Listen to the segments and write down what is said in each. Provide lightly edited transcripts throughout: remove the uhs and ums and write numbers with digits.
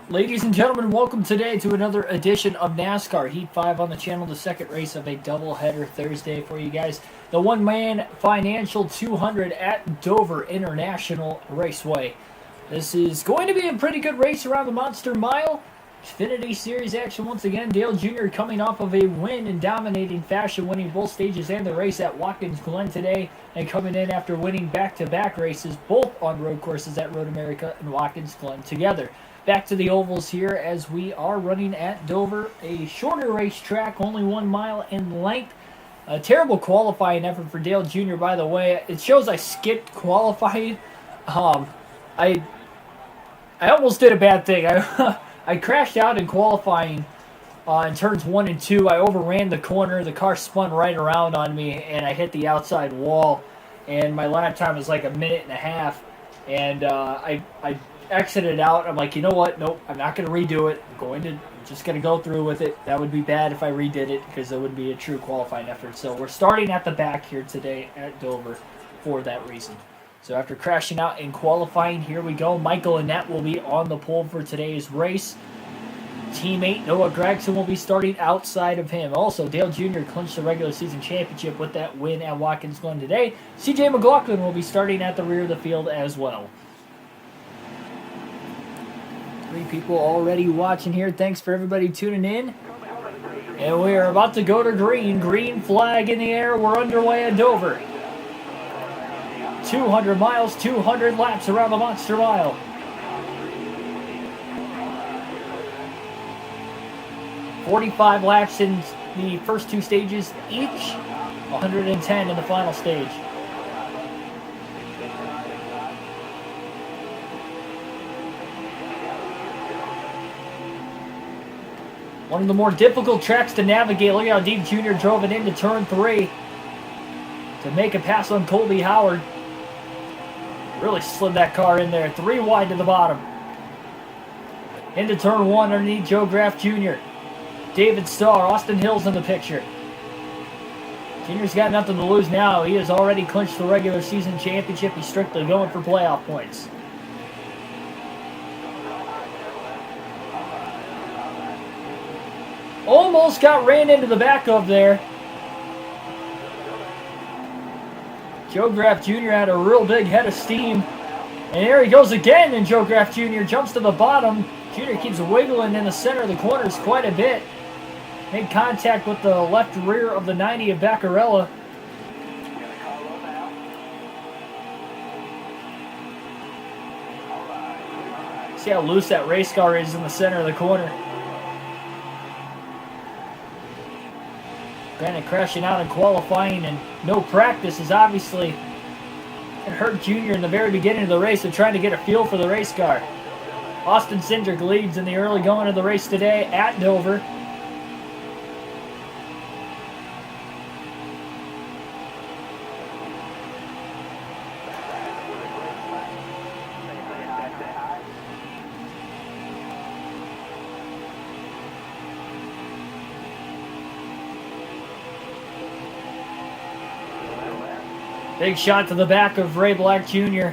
Ladies and gentlemen, welcome today to another edition of NASCAR Heat 5 on the channel, the second race of a doubleheader Thursday for you guys. The one-man financial 200 at Dover International Raceway. This is going to be a pretty good race around the Monster Mile. Xfinity Series action once again. Dale Jr. coming off of a win in dominating fashion, winning both stages and the race at Watkins Glen today, and coming in after winning back-to-back races, both on road courses at Road America and Watkins Glen together. Back to the ovals here as we are running at Dover, a shorter racetrack, only 1 mile in length. A terrible qualifying effort for Dale Jr., by the way. It shows I skipped qualifying. I almost did a bad thing. I crashed out in qualifying in turns 1 and 2. I overran the corner. The car spun right around on me, and I hit the outside wall. And my lap time was like a minute and a half. And I exited out. I'm like, you know what? Nope, I'm not going to redo it. I'm just going to go through with it. That would be bad if I redid it because it would be a true qualifying effort. So we're starting at the back here today at Dover for that reason. So after crashing out in qualifying, here we go. Michael Annett will be on the pole for today's race. Teammate Noah Gragson will be starting outside of him. Also, Dale Jr. clinched the regular season championship with that win at Watkins Glen today. CJ McLaughlin will be starting at the rear of the field as well. 3 people already watching here. Thanks for everybody tuning in. And we are about to go to green. Green flag in the air. We're underway at Dover. 200 miles, 200 laps around the Monster Mile. $45 laps in the first 2 stages each. 110 in the final stage. One of the more difficult tracks to navigate. Look how deep Junior drove it into turn 3 to make a pass on Colby Howard. Really slid that car in there. 3 wide to the bottom. Into turn 1 underneath Joe Graff Jr. David Starr, Austin Hill's in the picture. Junior's got nothing to lose now. He has already clinched the regular season championship. He's strictly going for playoff points. Almost got ran into the back of there. Joe Graff Jr. had a real big head of steam. And there he goes again, and Joe Graff Jr. jumps to the bottom. Jr. keeps wiggling in the center of the corners quite a bit. Made contact with the left rear of the 90 of Baccarella. See how loose that race car is in the center of the corner. Granted, crashing out in qualifying and no practice is obviously it hurt Junior in the very beginning of the race of trying to get a feel for the race car. Austin Cindric leads in the early going of the race today at Dover. Big shot to the back of Ray Black Jr.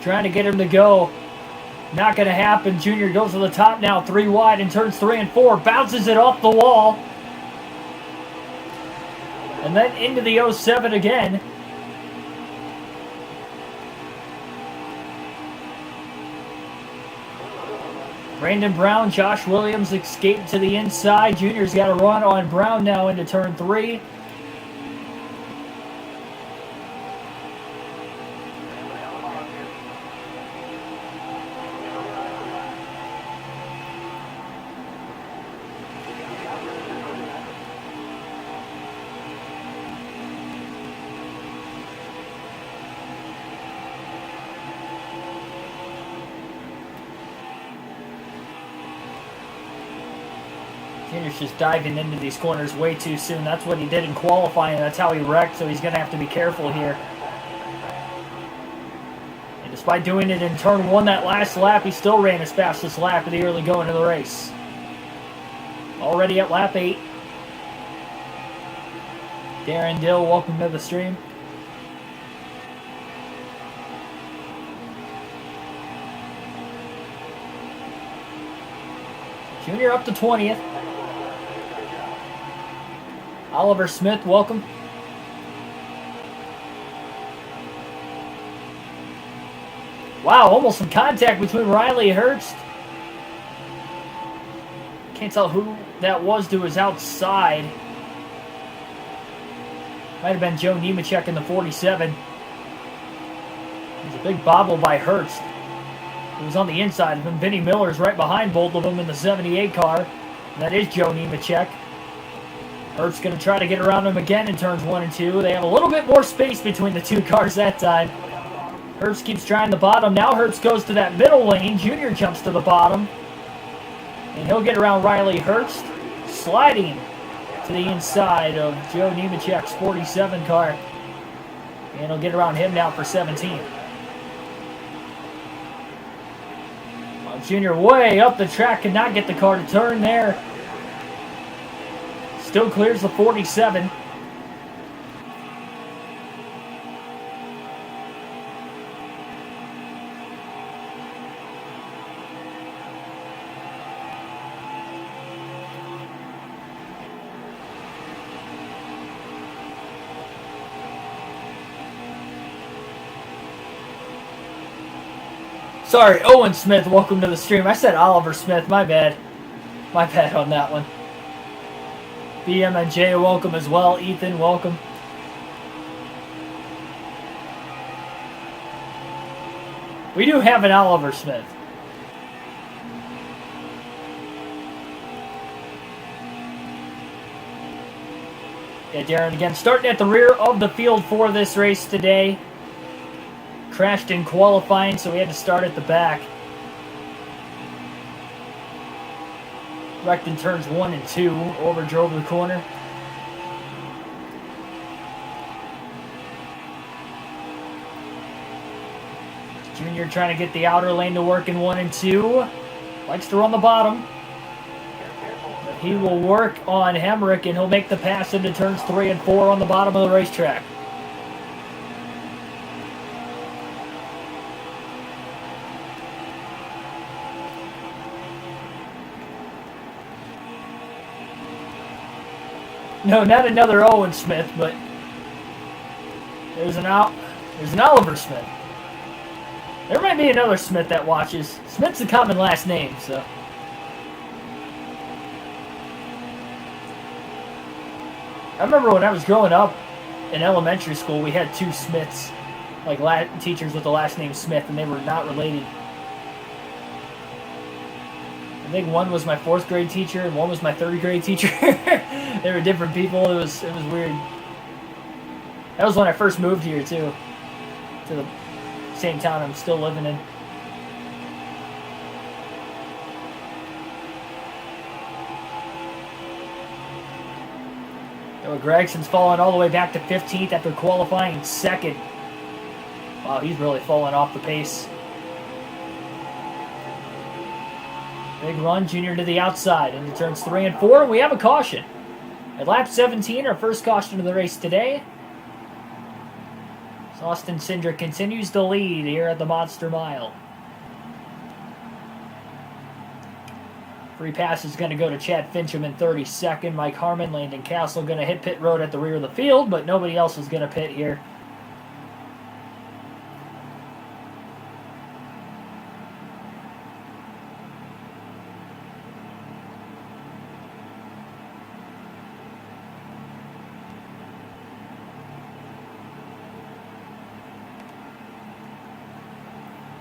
Trying to get him to go. Not going to happen. Jr. goes to the top now. 3 wide in turns 3 and 4. Bounces it off the wall. And then into the 07 again. Brandon Brown, Josh Williams escaped to the inside. Junior's got a run on Brown now into turn 3. Junior's just diving into these corners way too soon. That's what he did in qualifying. That's how he wrecked, so he's going to have to be careful here. And despite doing it in turn 1 that last lap, he still ran his fastest lap of the early going of the race. Already at lap 8. Darren Dill, welcome to the stream. Junior up to 20th. Oliver Smith, welcome. Wow, almost some contact between Riley Hurst. Can't tell who that was to his outside. Might have been Joe Nemechek in the 47. There's a big bobble by Hurst. He was on the inside of him. Vinnie Miller's right behind both of them in the 78 car. And that is Joe Nemechek. Hurst's going to try to get around him again in turns 1 and 2. They have a little bit more space between the two cars that time. Hurst keeps trying the bottom. Now Hurst goes to that middle lane. Junior jumps to the bottom. And he'll get around Riley Hurst, sliding to the inside of Joe Nemechek's 47 car. And he'll get around him now for 17. Junior way up the track, cannot get the car to turn there. Still clears the 47. Sorry, Owen Smith, welcome to the stream. I said Oliver Smith, my bad. My bad on that one. BMNJ, welcome as well. Ethan, welcome. We do have an Oliver Smith. Yeah, Darren, again, starting at the rear of the field for this race today. Crashed in qualifying, so we had to start at the back. Wrecked in turns 1 and 2. Overdrove the corner. Junior trying to get the outer lane to work in 1 and 2. Likes to run the bottom. But he will work on Hemrick, and he'll make the pass into turns 3 and 4 on the bottom of the racetrack. No, not another Owen Smith, but there's an Oliver Smith. There might be another Smith that watches. Smith's a common last name, so. I remember when I was growing up in elementary school, we had 2 Smiths, like teachers with the last name Smith, and they were not related. I think one was my 4th grade teacher and one was my 3rd grade teacher. They were different people. It was weird. That was when I first moved here too, to the same town I'm still living in. Noah Gregson's fallen all the way back to 15th after qualifying 2nd. Wow, he's really fallen off the pace. Big run, Junior to the outside into turns 3 and 4, and we have a caution. At lap 17, our first caution of the race today. Austin Cindric continues to lead here at the Monster Mile. Free pass is going to go to Chad Fincham in 32nd. Mike Harmon, Landon Castle going to hit pit road at the rear of the field, but nobody else is going to pit here.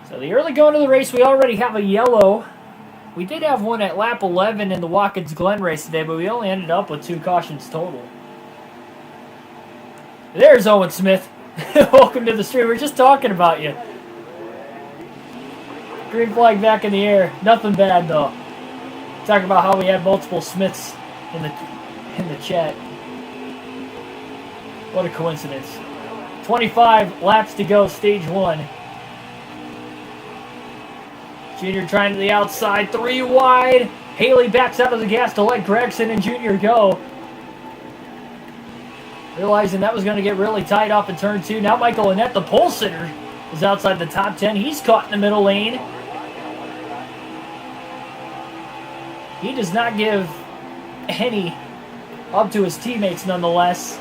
So the early going of the race, we already have a yellow. We did have one at lap 11 in the Watkins Glen race today, but we only ended up with 2 cautions total. There's Owen Smith. Welcome to the stream. We're just talking about you. Green flag back in the air. Nothing bad, though. Talking about how we had multiple Smiths in the chat. What a coincidence. 25 laps to go, stage 1. Junior trying to the outside, 3 wide. Haley backs out of the gas to let Gregson and Junior go. Realizing that was going to get really tight off in turn 2. Now Michael Annette, the pole sitter, is outside the top 10. He's caught in the middle lane. He does not give any up to his teammates nonetheless.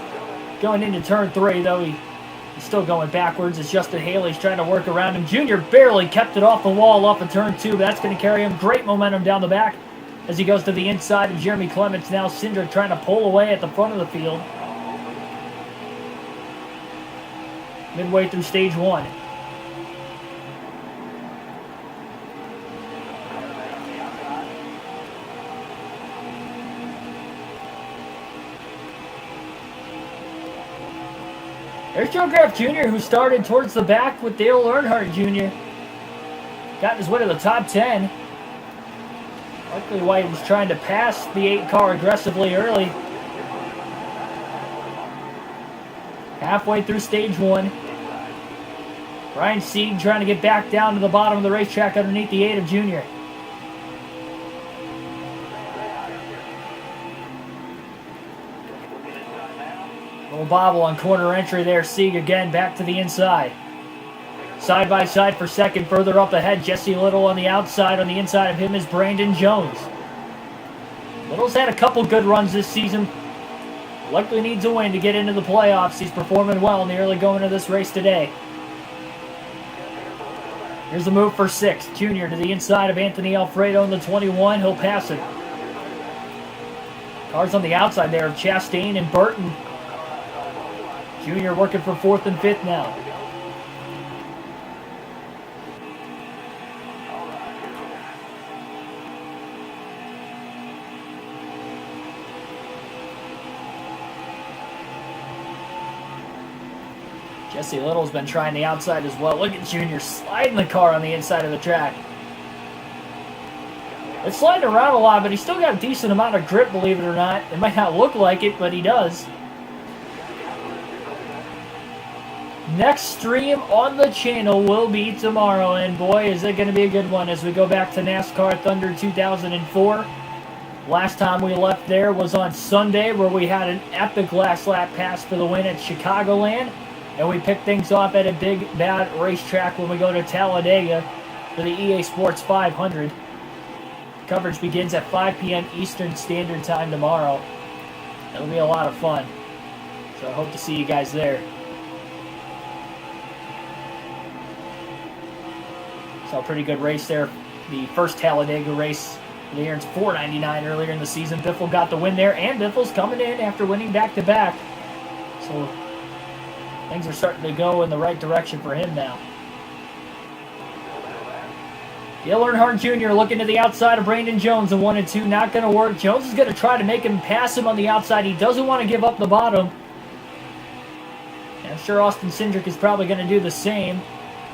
Going into turn 3, though, he's still going backwards as Justin Haley's trying to work around him. Junior barely kept it off the wall off of turn 2, but that's going to carry him great momentum down the back as he goes to the inside of Jeremy Clements. Now Cindric trying to pull away at the front of the field. Midway through stage 1. There's Joe Graff Jr., who started towards the back with Dale Earnhardt Jr. Got his way to the top 10. Likely why he was trying to pass the 8 car aggressively early. Halfway through stage 1. Ryan Sieg trying to get back down to the bottom of the racetrack underneath the 8 of Junior. Little bobble on corner entry there. Sieg again back to the inside. Side by side for second, further up ahead. Jesse Little on the outside. On the inside of him is Brandon Jones. Little's had a couple good runs this season. Likely needs a win to get into the playoffs. He's performing well in the early going of this race today. Here's the move for 6th. Junior to the inside of Anthony Alfredo in the 21. He'll pass it. Cars on the outside there of Chastain and Burton. Junior working for 4th and 5th now. Jesse Little's been trying the outside as well. Look at Junior sliding the car on the inside of the track. It's sliding around a lot, but he's still got a decent amount of grip, believe it or not. It might not look like it, but he does. Next stream on the channel will be tomorrow, and boy, is it going to be a good one as we go back to NASCAR Thunder 2004. Last time we left there was on Sunday, where we had an epic last lap pass for the win at Chicagoland, and we pick things off at a big, bad racetrack when we go to Talladega for the EA Sports 500. Coverage begins at 5 p.m. Eastern Standard Time tomorrow. It'll be a lot of fun, so I hope to see you guys there. Saw a pretty good race there. The first Talladega race for the Aaron's $4.99 earlier in the season. Biffle got the win there, and Biffle's coming in after winning back-to-back. So things are starting to go in the right direction for him now. Dale Earnhardt Jr. looking to the outside of Brandon Jones in 1 and 2. Not going to work. Jones is going to try to make him pass him on the outside. He doesn't want to give up the bottom. And I'm sure Austin Cindric is probably going to do the same.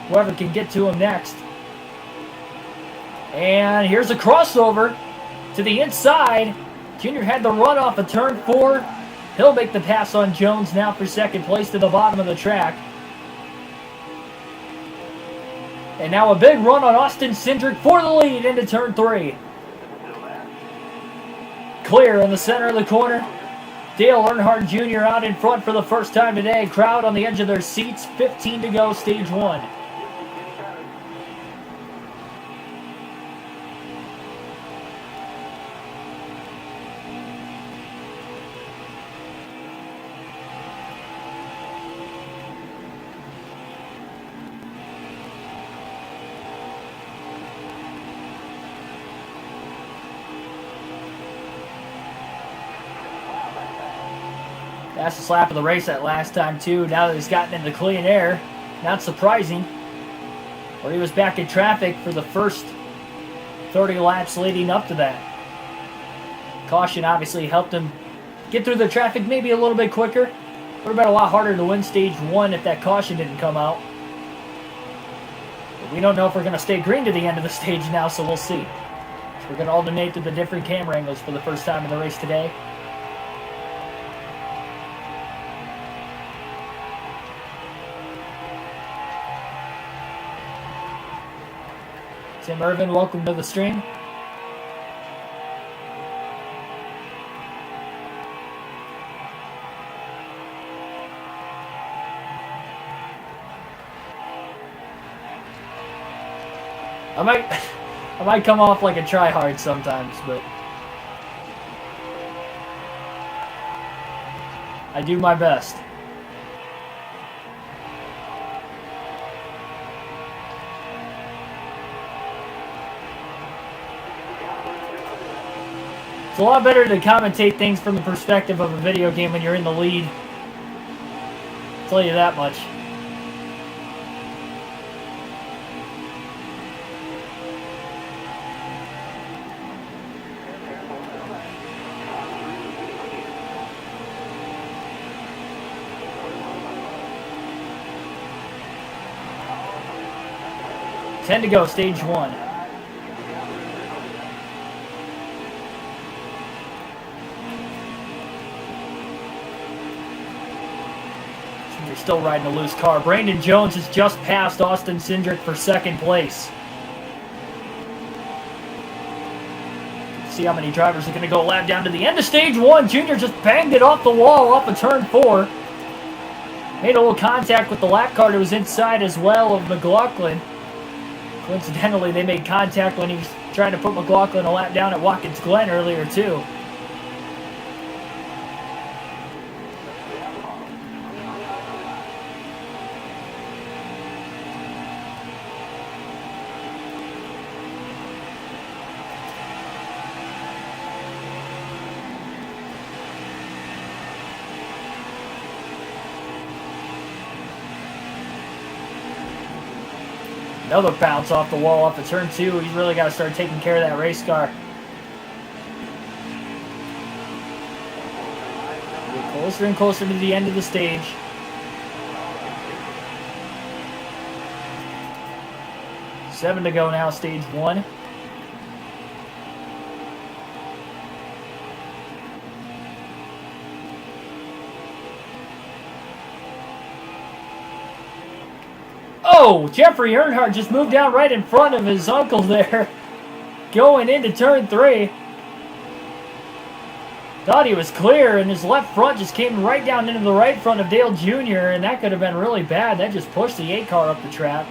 Whoever can get to him next. And here's a crossover to the inside. Junior had the run off of turn 4. He'll make the pass on Jones now for second place to the bottom of the track. And now a big run on Austin Cindric for the lead into turn 3. Clear in the center of the corner. Dale Earnhardt Jr. out in front for the first time today. Crowd on the edge of their seats. 15 to go, stage 1. Fastest lap of the race that last time, too. Now that he's gotten into clean air, not surprising. Or he was back in traffic for the first 30 laps leading up to that. Caution obviously helped him get through the traffic maybe a little bit quicker. Would have been a lot harder to win stage 1 if that caution didn't come out. But we don't know if we're going to stay green to the end of the stage now, so we'll see. So we're going to alternate through the different camera angles for the first time in the race today. Tim Irvin, welcome to the stream. I might come off like a tryhard sometimes, but I do my best. It's a lot better to commentate things from the perspective of a video game when you're in the lead. I'll tell you that much. Ten to go, stage one. You're still riding a loose car. Brandon Jones has just passed Austin Cindric for second place. See how many drivers are going to go a lap down to the end of stage one. Junior just banged it off the wall off of turn 4. Made a little contact with the lap car that was inside as well of McLaughlin. Coincidentally, they made contact when he was trying to put McLaughlin a lap down at Watkins Glen earlier, too. Another bounce off the wall off of turn 2. He's really got to start taking care of that race car. Get closer and closer to the end of the stage. Seven to go now, stage 1. Oh, Jeffrey Earnhardt just moved down right in front of his uncle there. Going into turn 3. Thought he was clear, and his left front just came right down into the right front of Dale Jr., and that could have been really bad. That just pushed the 8 car up the track.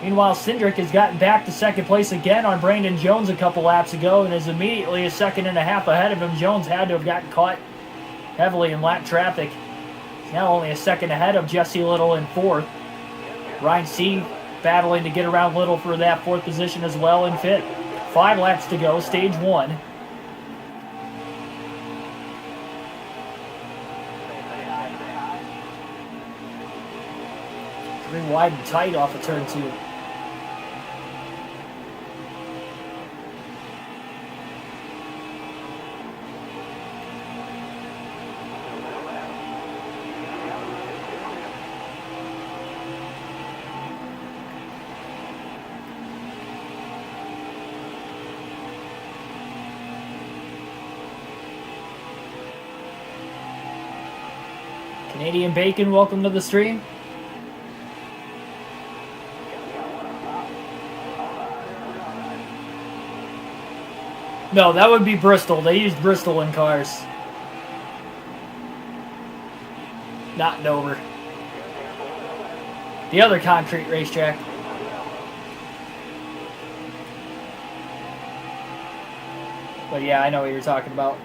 Meanwhile, Cindric has gotten back to second place again on Brandon Jones a couple laps ago, and is immediately a second and a half ahead of him. Jones had to have gotten caught heavily in lap traffic. He's now only a second ahead of Jesse Little in 4th. Ryan C. battling to get around Little for that 4th position as well in 5th. 5 laps to go, stage 1. Pretty wide and tight off of turn 2. Canadian Bacon, welcome to the stream. No, that would be Bristol. They use Bristol in cars. Not Dover. The other concrete racetrack. But yeah, I know what you're talking about.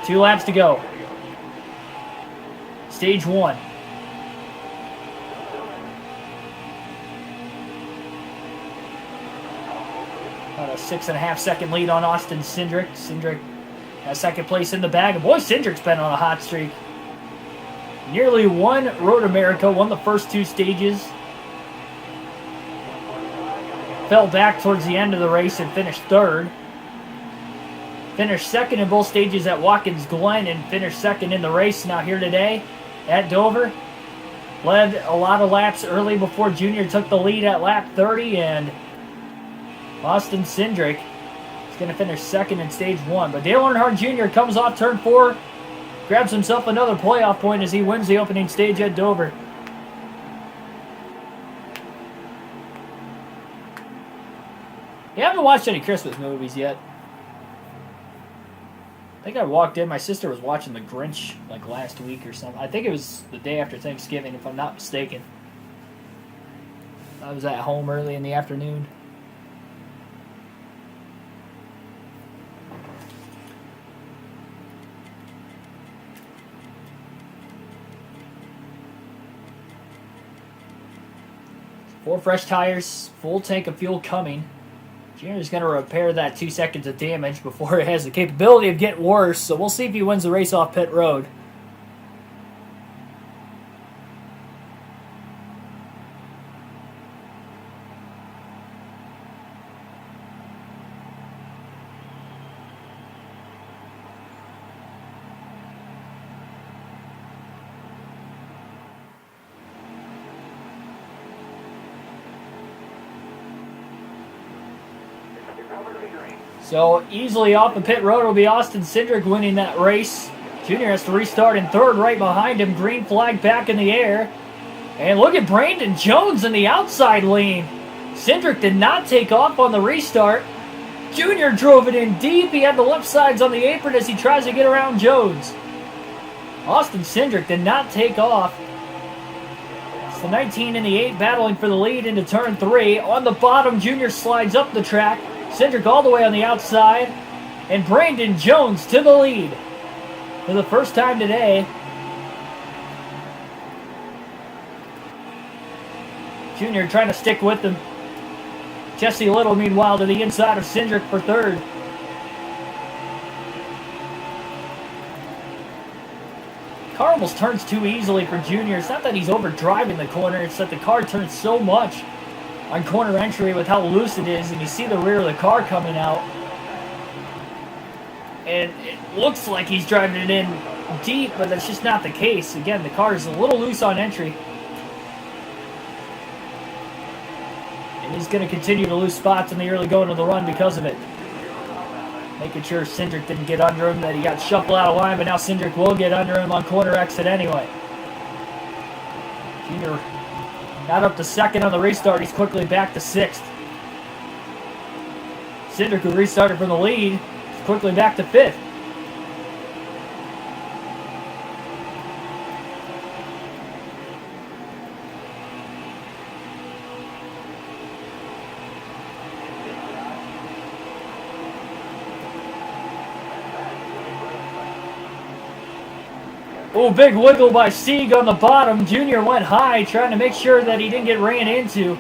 Two laps to go. Stage 1. About a 6.5 second lead on Austin Cindric. Cindric has second place in the bag. And boy, Cindric's been on a hot streak. Nearly won Road America, won the first 2 stages. Fell back towards the end of the race and finished 3rd. Finished 2nd in both stages at Watkins Glen and finished 2nd in the race now here today at Dover. Led a lot of laps early before Junior took the lead at lap 30, and Austin Cindric is going to finish 2nd in stage 1. But Dale Earnhardt Jr. comes off turn 4, grabs himself another playoff point as he wins the opening stage at Dover. You haven't watched any Christmas movies yet? I think I walked in. My sister was watching The Grinch like last week or something. I think it was the day after Thanksgiving, if I'm not mistaken. I was at home early in the afternoon. Four fresh tires, full tank of fuel coming. Junior's going to repair that 2 seconds of damage before it has the capability of getting worse, so we'll see if he wins the race off pit road. So easily off the pit road will be Austin Cindric winning that race. Junior has to restart in third right behind him. Green flag back in the air. And look at Brandon Jones in the outside lane. Cindric did not take off on the restart. Junior drove it in deep. He had the left sides on the apron as he tries to get around Jones. Austin Cindric did not take off. It's the 19 and the 8 battling for the lead into turn 3. On the bottom, Junior slides up the track. Cindric all the way on the outside. And Brandon Jones to the lead. For the first time today. Junior trying to stick with him. Jesse Little, meanwhile, to the inside of Cindric for third. Car almost turns too easily for Junior. It's not that he's overdriving the corner. It's that the car turns so much on corner entry with how loose it is, and you see the rear of the car coming out, and it looks like he's driving it in deep, but that's just not the case. Again, the car is a little loose on entry, and he's going to continue to lose spots in the early going of the run because of it. Making sure Cindric didn't get under him, that he got shuffled out of line, but now Cindric will get under him on corner exit anyway. Junior got up to second on the restart. He's quickly back to sixth. Cindric, who restarted from the lead, is quickly back to fifth. Oh, big wiggle by Sieg on the bottom. Junior went high, trying to make sure that he didn't get ran into.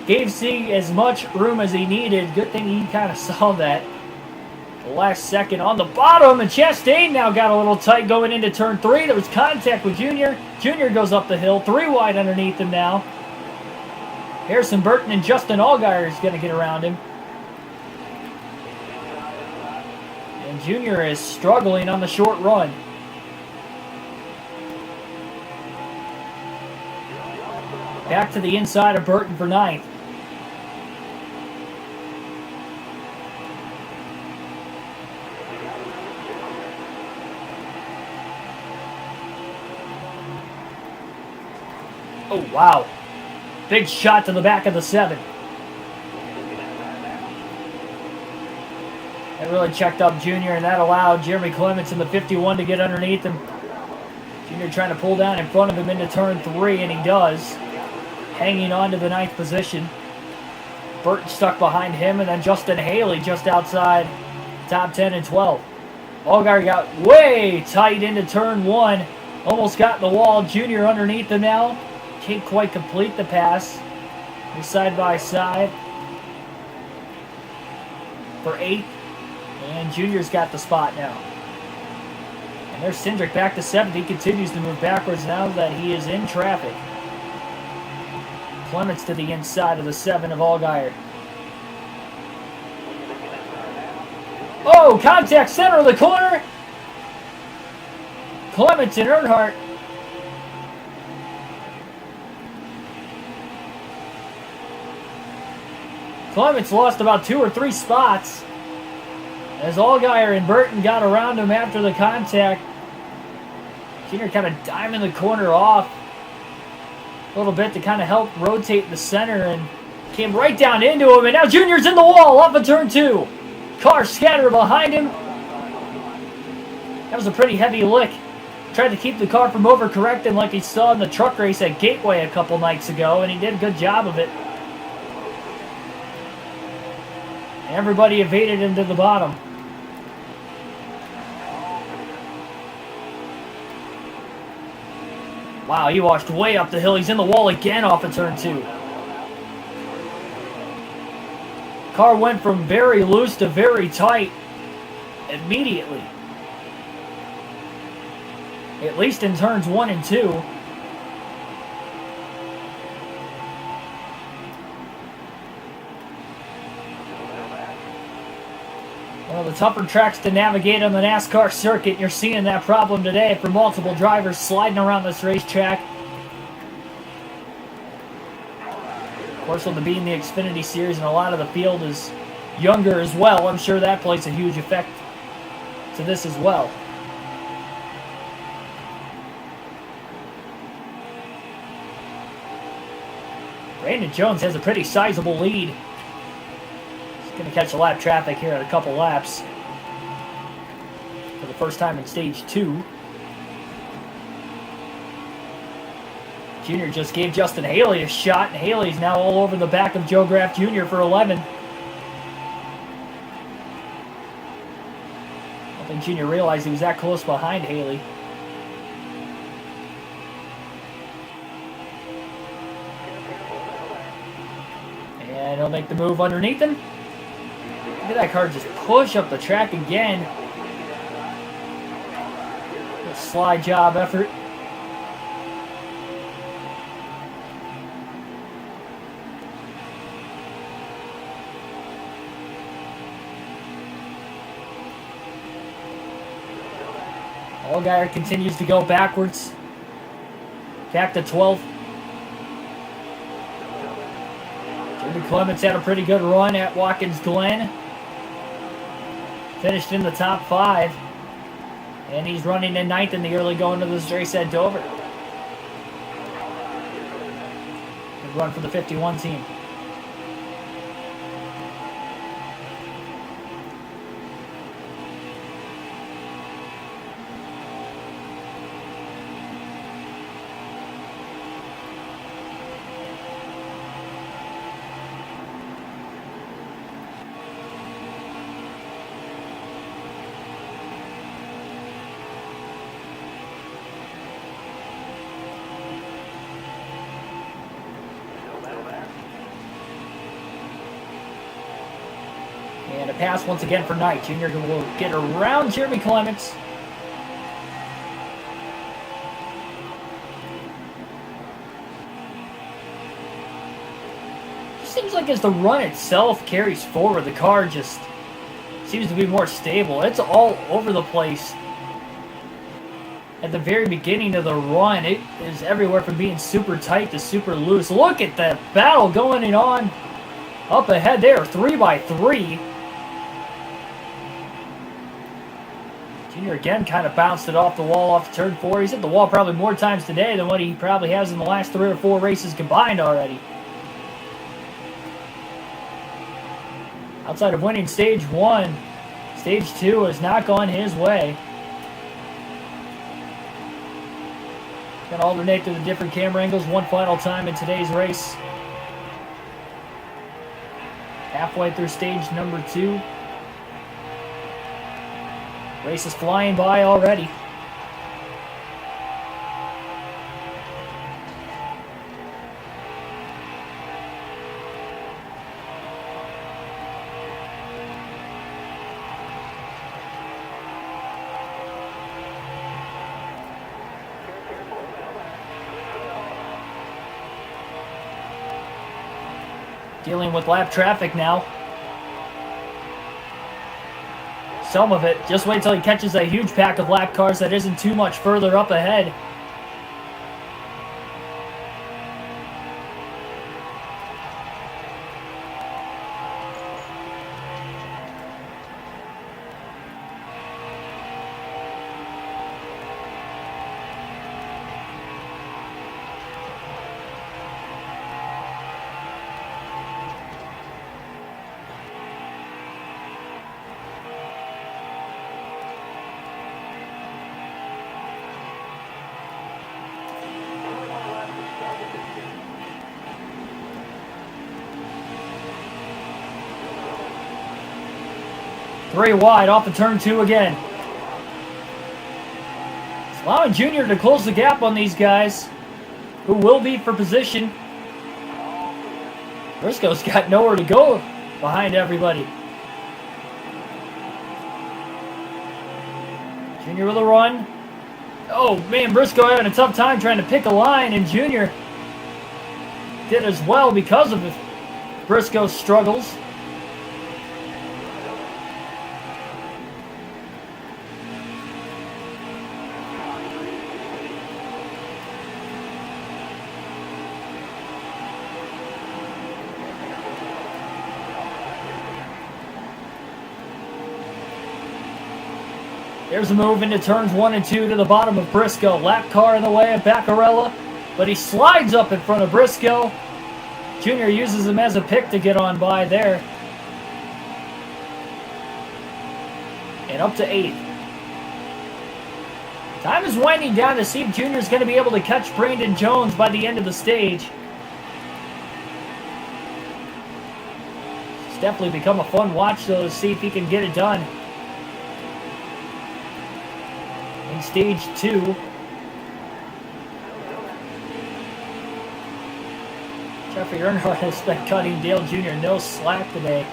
Gave Sieg as much room as he needed. Good thing he kind of saw that. The last second on the bottom, and Chastain now got a little tight going into turn 3. There was contact with Junior. Junior goes up the hill, 3 wide underneath him now. Harrison Burton and Justin Allgaier is going to get around him. And Junior is struggling on the short run. Back to the inside of Burton for 9th. Oh, wow. Big shot to the back of the 7. That really checked up Junior, and that allowed Jeremy Clements in the 51 to get underneath him. Junior trying to pull down in front of him into turn 3, and he does. Hanging on to the 9th position. Burton stuck behind him, and then Justin Haley just outside top 10 and 12. Allgaier got way tight into turn 1. Almost got in the wall. Junior underneath him now. Can't quite complete the pass. They're side by side for 8th. And Junior's got the spot now. And there's Cindric back to 7th. He continues to move backwards now that he is in traffic. Clements to the inside of the 7 of Allgaier. Oh, contact center of the corner. Clements and Earnhardt. Clements lost about 2 or 3 spots as Allgaier and Burton got around him after the contact. Junior kind of diming the corner off a little bit to kind of help rotate the center, and came right down into him, and now Junior's in the wall off of turn 2. Car scattered behind him. That was a pretty heavy lick tried to keep the car from overcorrecting like he saw in the truck race at Gateway a couple nights ago, and he did a good job of it. Everybody evaded him to the bottom. Wow, he washed way up the hill. He's in the wall again off of turn 2. Car went from very loose to very tight immediately. At least in turns 1 and 2. One of the tougher tracks to navigate on the NASCAR circuit. You're seeing that problem today for multiple drivers sliding around this racetrack. Of course, with it being the Xfinity series and a lot of the field is younger as well, I'm sure that plays a huge effect to this as well. Brandon Jones has a pretty sizable lead. He's going to catch a lap traffic here in a couple laps for the first time in stage 2. Junior just gave Justin Haley a shot, and Haley's now all over the back of Joe Graff Jr. for 11. I don't think Junior realized he was that close behind Haley. And he'll make the move underneath him. Look at that car just push up the track again. Good slide job effort. Allgaier continues to go backwards. Back to 12th. Jimmy Clements had a pretty good run at Watkins Glen. Finished in the top 5. And he's running in 9th in the early going to this race at Dover. Good run for the 51 team. And a pass once again for Knight. Junior will get around Jeremy Clements. It seems like as the run itself carries forward, the car just seems to be more stable. It's all over the place. At the very beginning of the run, it is everywhere from being super tight to super loose. Look at that battle going on up ahead there, 3x3. Junior again kind of bounced it off the wall off turn 4. He's hit the wall probably more times today than what he probably has in the last 3 or 4 races combined already. Outside of winning stage 1, stage 2 has not gone his way. Going to alternate through the different camera angles one final time in today's race. Halfway through stage number 2. Race is flying by already. Dealing with lap traffic now. Some of it. Just wait till he catches a huge pack of lap cars that isn't too much further up ahead. 3 wide off of turn 2 again. It's allowing Junior to close the gap on these guys, who will be for position. Briscoe's got nowhere to go behind everybody. Junior with a run. Oh man, Briscoe having a tough time trying to pick a line, and Junior did as well because of Briscoe's struggles. There's a move into turns 1 and 2 to the bottom of Briscoe. Lap car in the way of Baccarella, but he slides up in front of Briscoe. Junior uses him as a pick to get on by there. And up to 8th. Time is winding down to see if Junior's going to be able to catch Brandon Jones by the end of the stage. It's definitely become a fun watch, though, to see if he can get it done. In stage 2, Jeffrey Earnhardt has been cutting Dale Jr. no slack today.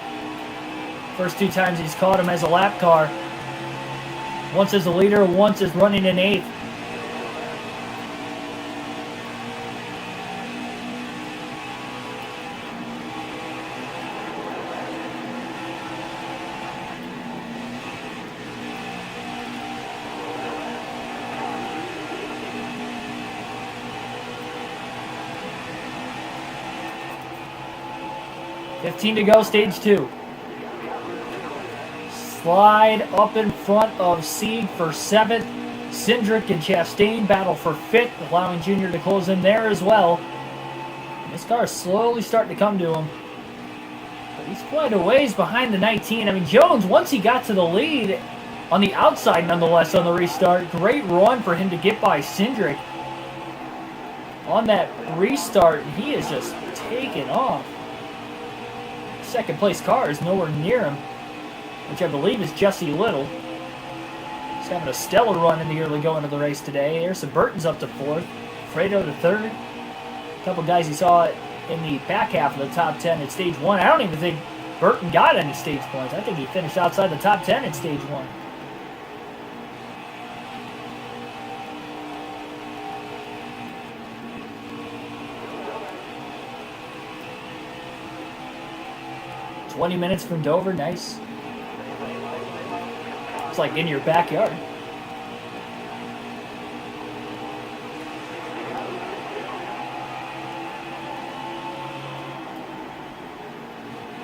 First 2 times he's caught him as a lap car. Once as a leader, once as running in 8th. $15 to go, stage 2. Slide up in front of Sieg for 7th. Cindric and Chastain battle for 5th, allowing Junior to close in there as well. This car is slowly starting to come to him. But he's quite a ways behind the 19. I mean, Jones, once he got to the lead, on the outside nonetheless on the restart, great run for him to get by Cindric. On that restart, he is just taking off. Second place car is nowhere near him, which I believe is Jesse Little. He's having a stellar run in the early going of the race today. Harrison Burton's up to 4th, Fredo to 3rd. A couple guys he saw in the back half of the top 10 at stage 1. I don't even think Burton got any stage points. I think he finished outside the top 10 at stage 1. "20 minutes from Dover, nice. It's like in your backyard."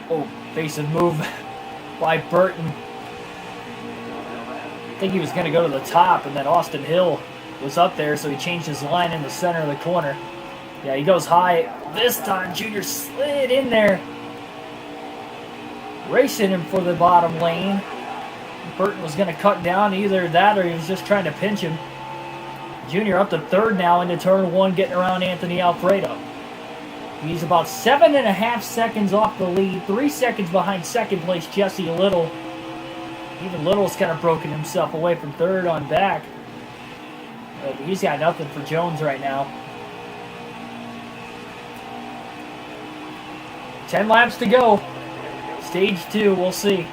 Oh, evasive move by Burton. I think he was going to go to the top, and then Austin Hill was up there, so he changed his line in the center of the corner. Yeah, he goes high. This time, Junior slid in there, racing him for the bottom lane. Burton was going to cut down, either that or he was just trying to pinch him. Junior up to 3rd now into turn 1, getting around Anthony Alfredo. He's about 7.5 seconds off the lead, 3 seconds behind 2nd place Jesse Little. Even Little's kind of broken himself away from 3rd on back. But he's got nothing for Jones right now. 10 laps to go. Stage 2, we'll see.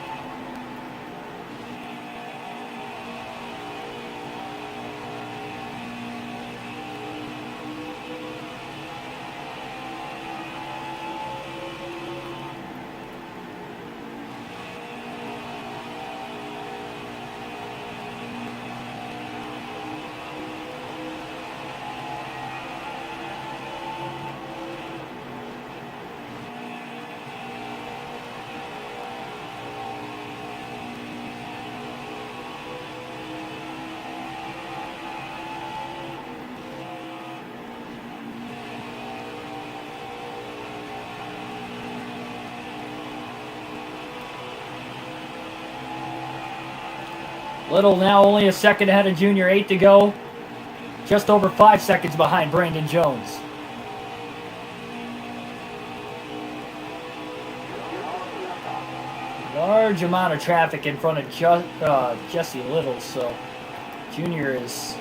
Little now only a second ahead of Junior, 8 to go. Just over 5 seconds behind Brandon Jones. large amount of traffic in front of Jesse Little, so Junior is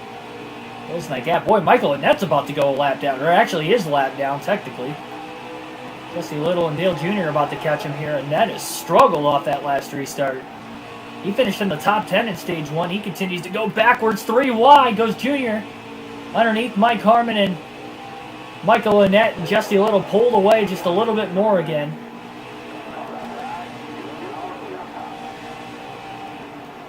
closing that gap. Boy, Michael Annette's about to go a lap down, or actually is a lap down, technically. Jesse Little and Dale Jr. are about to catch him here. Annette has struggled off that last restart. He finished in the top 10 in stage 1. He continues to go backwards. 3 wide goes Junior. Underneath Mike Harmon and Michael Annette, and Jesse Little pulled away just a little bit more again.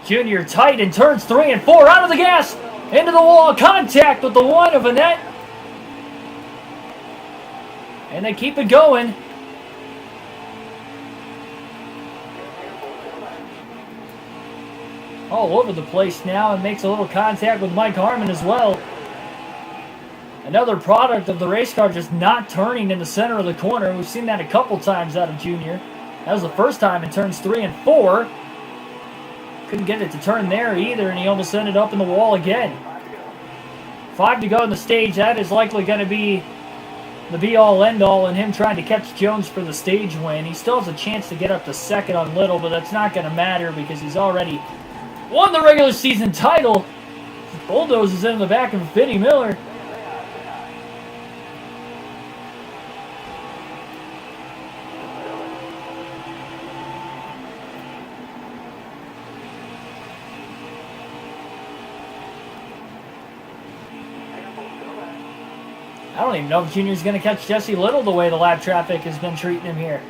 Junior tight in turns 3 and 4. Out of the gas. Into the wall. Contact with the one of Annette. And they keep it going. All over the place now, and makes a little contact with Mike Harmon as well. Another product of the race car just not turning in the center of the corner. We've seen that a couple times out of Junior. That was the first time in turns 3 and 4. Couldn't get it to turn there either, and he almost ended up in the wall again. 5 to go in the stage. That is likely going to be the be-all, end-all in him trying to catch Jones for the stage win. He still has a chance to get up to second on Little, but that's not going to matter because he's already won the regular season title. Bulldoze is in the back of Vinnie Miller. I don't even know if Junior's going to catch Jesse Little the way the lap traffic has been treating him here.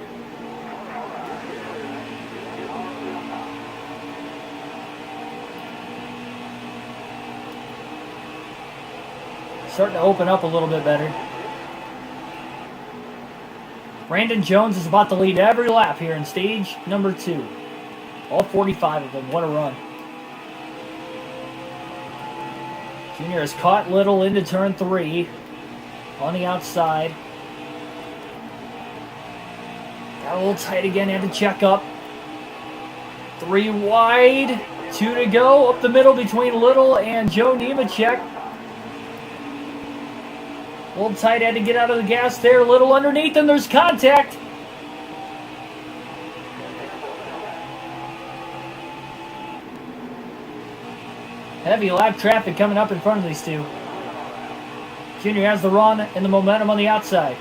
Starting to open up a little bit better. Brandon Jones is about to lead every lap here in stage number 2. All 45 of them. What a run. Junior has caught Little into turn 3. On the outside. Got a little tight again, had to check up. 3 wide, 2 to go. Up the middle between Little and Joe Nemechek. A little tight, had to get out of the gas there. Little underneath, and there's contact. Heavy lap traffic coming up in front of these two. Junior has the run and the momentum on the outside.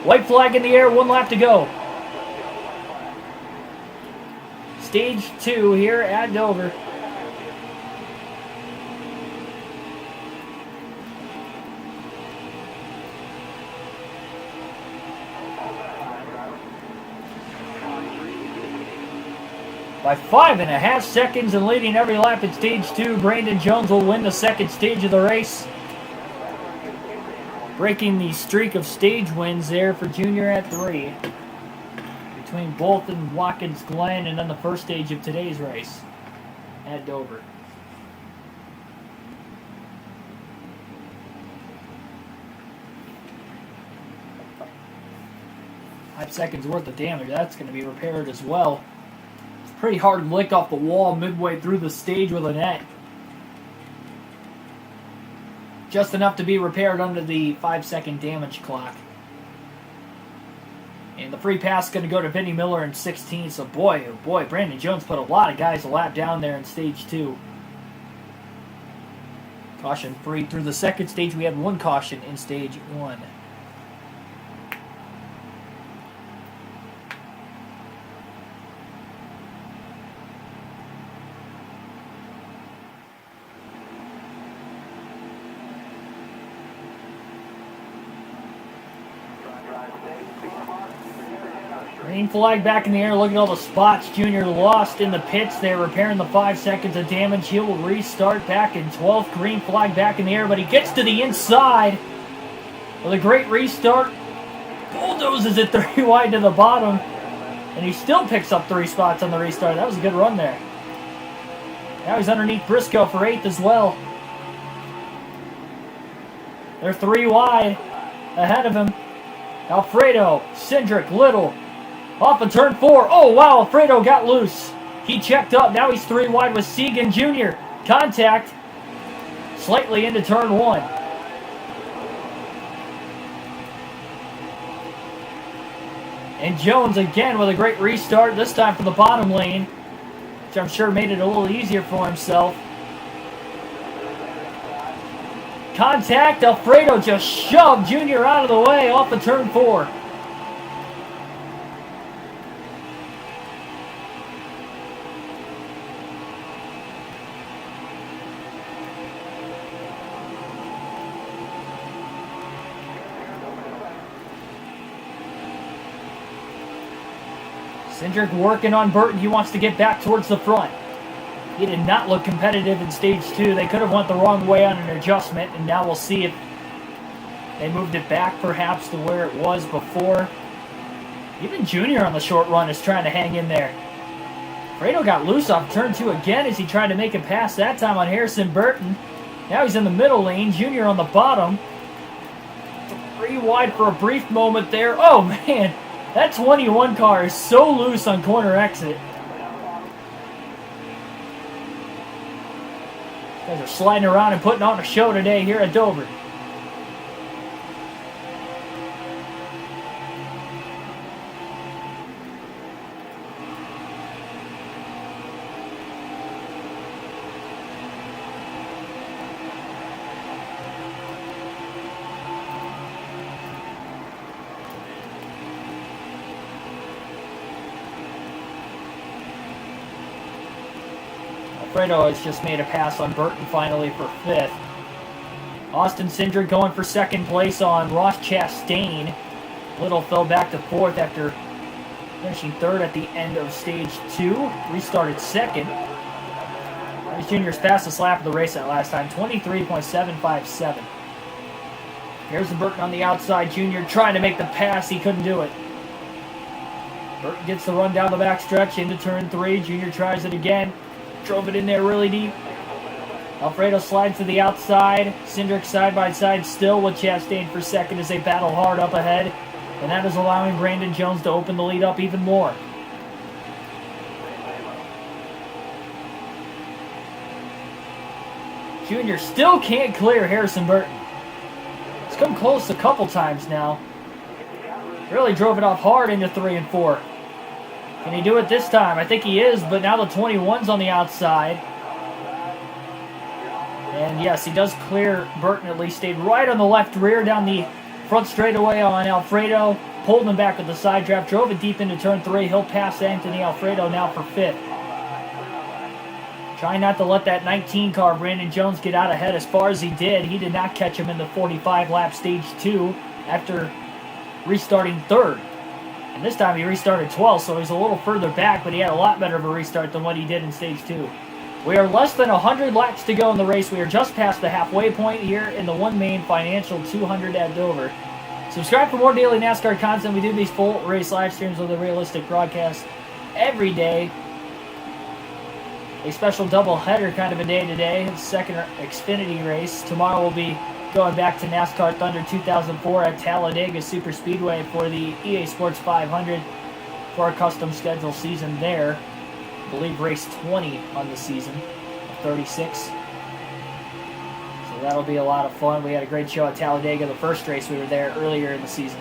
White flag in the air, 1 lap to go. Stage 2 here at Dover. By 5.5 seconds and leading every lap in stage 2, Brandon Jones will win the second stage of the race. Breaking the streak of stage wins there for Junior at 3. Between Bolton, Watkins, Glen, and then the first stage of today's race at Dover. Five seconds worth of damage. That's going to be repaired as well. It's pretty hard lick off the wall midway through the stage with a net. Just enough to be repaired under the 5-second damage clock. And the free pass is going to go to Vinnie Miller in 16. So boy, oh boy, Brandon Jones put a lot of guys a lap down there in stage 2. Caution free through the second stage. We had 1 caution in stage 1. Green flag back in the air. Look at all the spots Junior lost in the pits. They're repairing the 5 seconds of damage. He will restart back in 12th. Green flag back in the air, but he gets to the inside with a great restart. Bulldozes it 3 wide to the bottom, and he still picks up 3 spots on the restart. That was a good run there. Now he's underneath Briscoe for 8th as well. They're 3 wide ahead of him. Alfredo, Cindric, Little. Off of turn 4. Oh, wow, Alfredo got loose. He checked up. Now he's 3 wide with Segan Jr. Contact slightly into turn 1. And Jones again with a great restart, this time from the bottom lane, which I'm sure made it a little easier for himself. Contact, Alfredo just shoved Junior out of the way off of turn 4. Cindric working on Burton. He wants to get back towards the front. He did not look competitive in stage 2. They could have went the wrong way on an adjustment, and now we'll see if they moved it back perhaps to where it was before. Even Junior on the short run is trying to hang in there. Fredo got loose off turn 2 again as he tried to make a pass that time on Harrison Burton. Now he's in the middle lane. Junior on the bottom. 3 wide for a brief moment there. Oh, man. That 21 car is so loose on corner exit. Guys are sliding around and putting on a show today here at Dover. Alfredo has just made a pass on Burton finally for 5th. Austin Cindric going for 2nd place on Ross Chastain. Little fell back to 4th after finishing 3rd at the end of stage 2. Restarted 2nd. That was Junior's fastest lap of the race that last time, 23.757. Here's the Burton on the outside. Junior trying to make the pass. He couldn't do it. Burton gets the run down the backstretch into turn 3. Junior tries it again. Drove it in there really deep. Alfredo slides to the outside. Cindric side by side still with Chastain for 2nd as they battle hard up ahead. And that is allowing Brandon Jones to open the lead up even more. Junior still can't clear Harrison Burton. He's come close a couple times now. Really drove it off hard into 3 and 4. Can he do it this time? I think he is, but now the 21's on the outside. And yes, he does clear Burton, at least stayed right on the left rear down the front straightaway on Alfredo. Pulled him back with the side draft, drove it deep into turn 3. He'll pass Anthony Alfredo now for 5th. Trying not to let that 19 car, Brandon Jones, get out ahead as far as he did. He did not catch him in the 45 lap stage 2 after restarting 3rd. And this time he restarted 12th, so he's a little further back, but he had a lot better of a restart than what he did in stage 2. We are less than 100 laps to go in the race. We are just past the halfway point here in the One Main Financial 200 at Dover. Subscribe for more daily NASCAR content. We do these full race live streams with a realistic broadcast every day. A special double-header kind of a day today. The second Xfinity race. Tomorrow we'll be going back to NASCAR Thunder 2004 at Talladega Superspeedway for the EA Sports 500 for our custom schedule season there. I believe race 20 on the season of 36. So that'll be a lot of fun. We had a great show at Talladega, the first race we were there earlier in the season.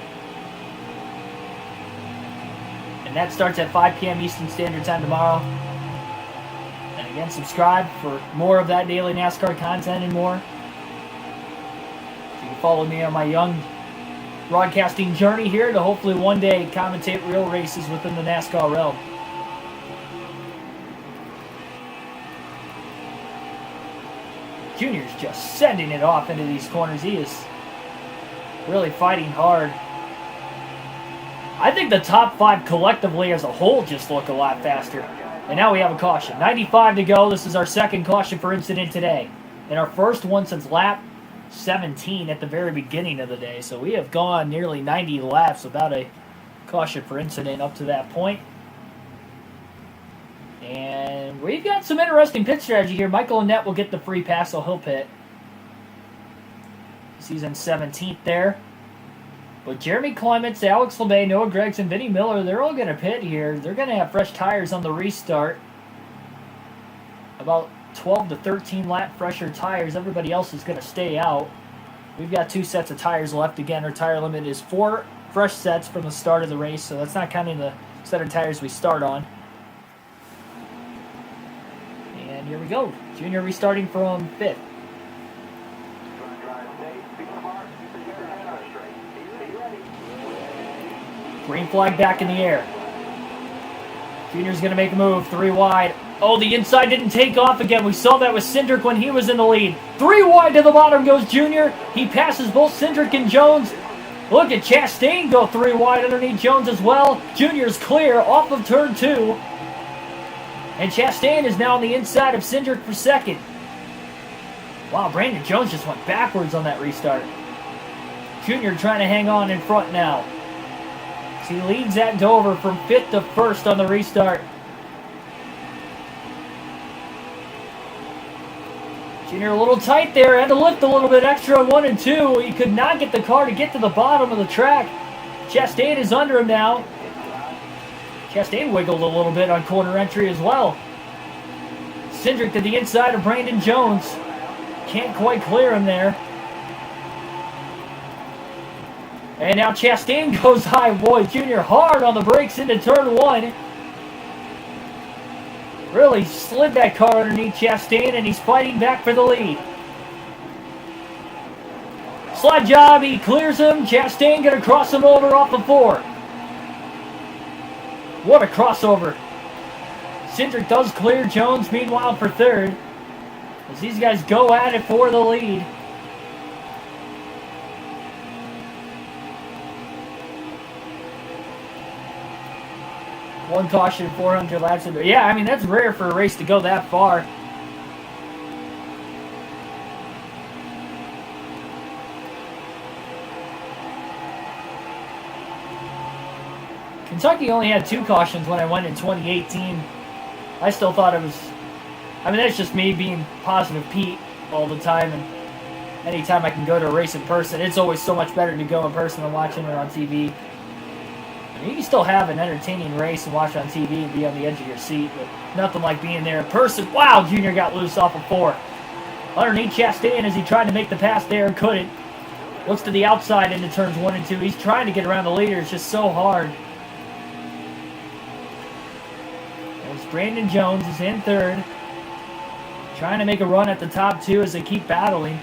And that starts at 5 p.m. Eastern Standard Time tomorrow. And again, subscribe for more of that daily NASCAR content and more. You can follow me on my young broadcasting journey here to hopefully one day commentate real races within the NASCAR realm. Junior's just sending it off into these corners. He is really fighting hard. I think the top 5 collectively as a whole just look a lot faster. And now we have a caution. 95 to go. This is our second caution for incident today. And our first one since lap 17 at the very beginning of the day. So we have gone nearly 90 laps without a caution for incident up to that point. And we've got some interesting pit strategy here. Michael Annett will get the free pass, so he'll pit. He's in 17th there. But Jeremy Clements, Alex LeMay, Noah Gregson, Vinnie Miller, they're all going to pit here. They're going to have fresh tires on the restart. About 12 to 13 lap fresher tires. Everybody else is going to stay out. We've got 2 sets of tires left. Again, our tire limit is 4 fresh sets from the start of the race, so that's not counting the set of tires we start on. And here we go. Junior restarting from 5th. Green flag back in the air. Junior's going to make a move. 3 wide. Oh, the inside didn't take off again. We saw that with Cindric when he was in the lead. 3 wide to the bottom goes Junior. He passes both Cindric and Jones. Look at Chastain go 3 wide underneath Jones as well. Junior's clear off of turn 2. And Chastain is now on the inside of Cindric for 2nd. Wow, Brandon Jones just went backwards on that restart. Junior trying to hang on in front now. So he leads at Dover from 5th to 1st on the restart. Junior a little tight there, had to lift a little bit extra on 1 and 2. He could not get the car to get to the bottom of the track. Chastain is under him now. Chastain wiggled a little bit on corner entry as well. Cindric to the inside of Brandon Jones. Can't quite clear him there. And now Chastain goes high. Boy, Junior hard on the brakes into turn 1. Really slid that car underneath Chastain, and he's fighting back for the lead. Slide job, he clears him. Chastain going to cross him over off the 4. What a crossover. Cindric does clear Jones, meanwhile, for 3rd. As these guys go at it for the lead. One caution, 400 laps. Yeah, I mean, that's rare for a race to go that far. Kentucky only had 2 cautions when I went in 2018. I still thought it was... I mean, that's just me being positive Pete all the time. And anytime I can go to a race in person, it's always so much better to go in person than watching it on TV. You can still have an entertaining race and watch on TV and be on the edge of your seat, but nothing like being there in person. Wow, Junior got loose off of 4. Underneath Chastain as he tried to make the pass there and couldn't. Looks to the outside into turns 1 and 2. He's trying to get around the leader. It's just so hard. There's Brandon Jones is in 3rd. Trying to make a run at the top 2 as they keep battling.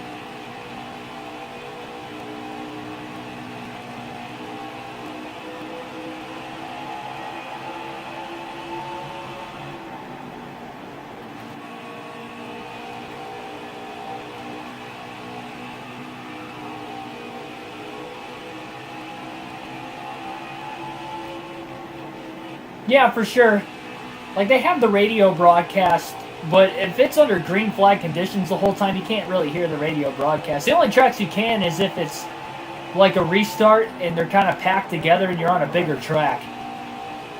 Yeah, for sure. Like, they have the radio broadcast, but if it's under green flag conditions the whole time, you can't really hear the radio broadcast. The only tracks you can is if it's like a restart and they're kind of packed together and you're on a bigger track.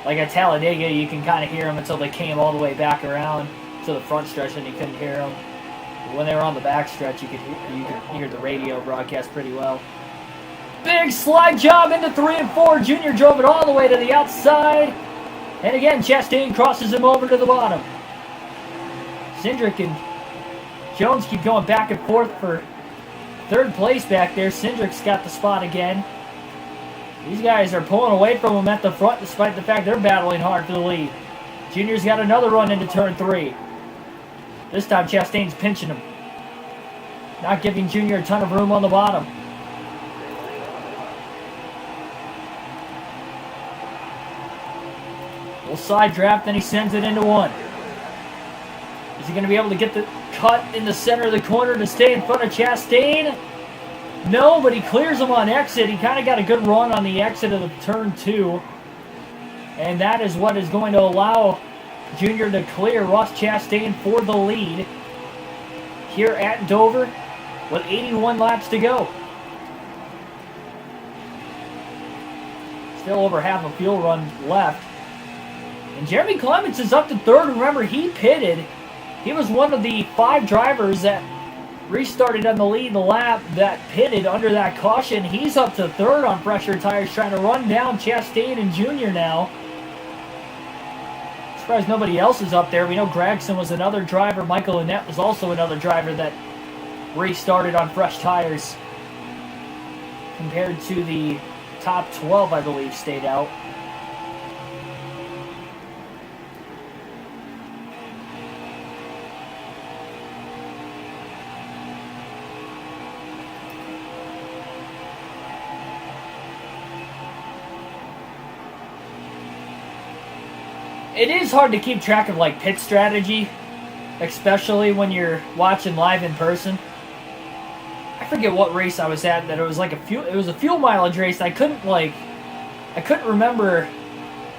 Like at Talladega, you can kind of hear them until they came all the way back around to the front stretch and you couldn't hear them. But when they were on the back stretch, you could hear the radio broadcast pretty well. Big slide job into 3 and 4. Junior drove it all the way to the outside. And again, Chastain crosses him over to the bottom. Cindric and Jones keep going back and forth for 3rd place back there. Cindric's got the spot again. These guys are pulling away from him at the front despite the fact they're battling hard for the lead. Junior's got another run into turn 3. This time Chastain's pinching him. Not giving Junior a ton of room on the bottom. Little side draft, then he sends it into 1. Is he going to be able to get the cut in the center of the corner to stay in front of Chastain? No, but he clears him on exit. He kind of got a good run on the exit of the turn 2. And that is what is going to allow Junior to clear Ross Chastain for the lead here at Dover with 81 laps to go. Still over half a fuel run left. And Jeremy Clements is up to 3rd. Remember, he pitted. He was one of the 5 drivers that restarted on the lead lap that pitted under that caution. He's up to 3rd on fresher tires, trying to run down Chastain and Junior now. Surprised nobody else is up there. We know Gregson was another driver. Michael Annette was also another driver that restarted on fresh tires compared to the top 12, I believe, stayed out. It is hard to keep track of like pit strategy, especially when you're watching live in person. I forget what race I was at that it was like it was a fuel mileage race. I couldn't remember,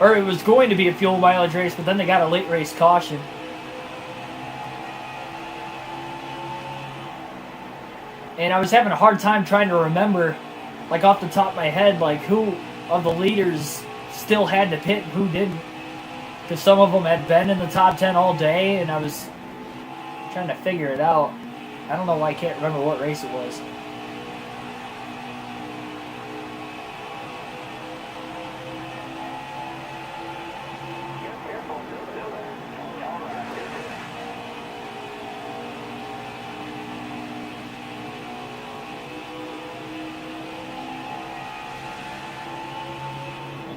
or it was going to be a fuel mileage race, but then they got a late race caution. And I was having a hard time trying to remember, like off the top of my head, like who of the leaders still had to pit and who didn't. Because some of them had been in the top 10 all day, and I was trying to figure it out. I don't know why I can't remember what race it was.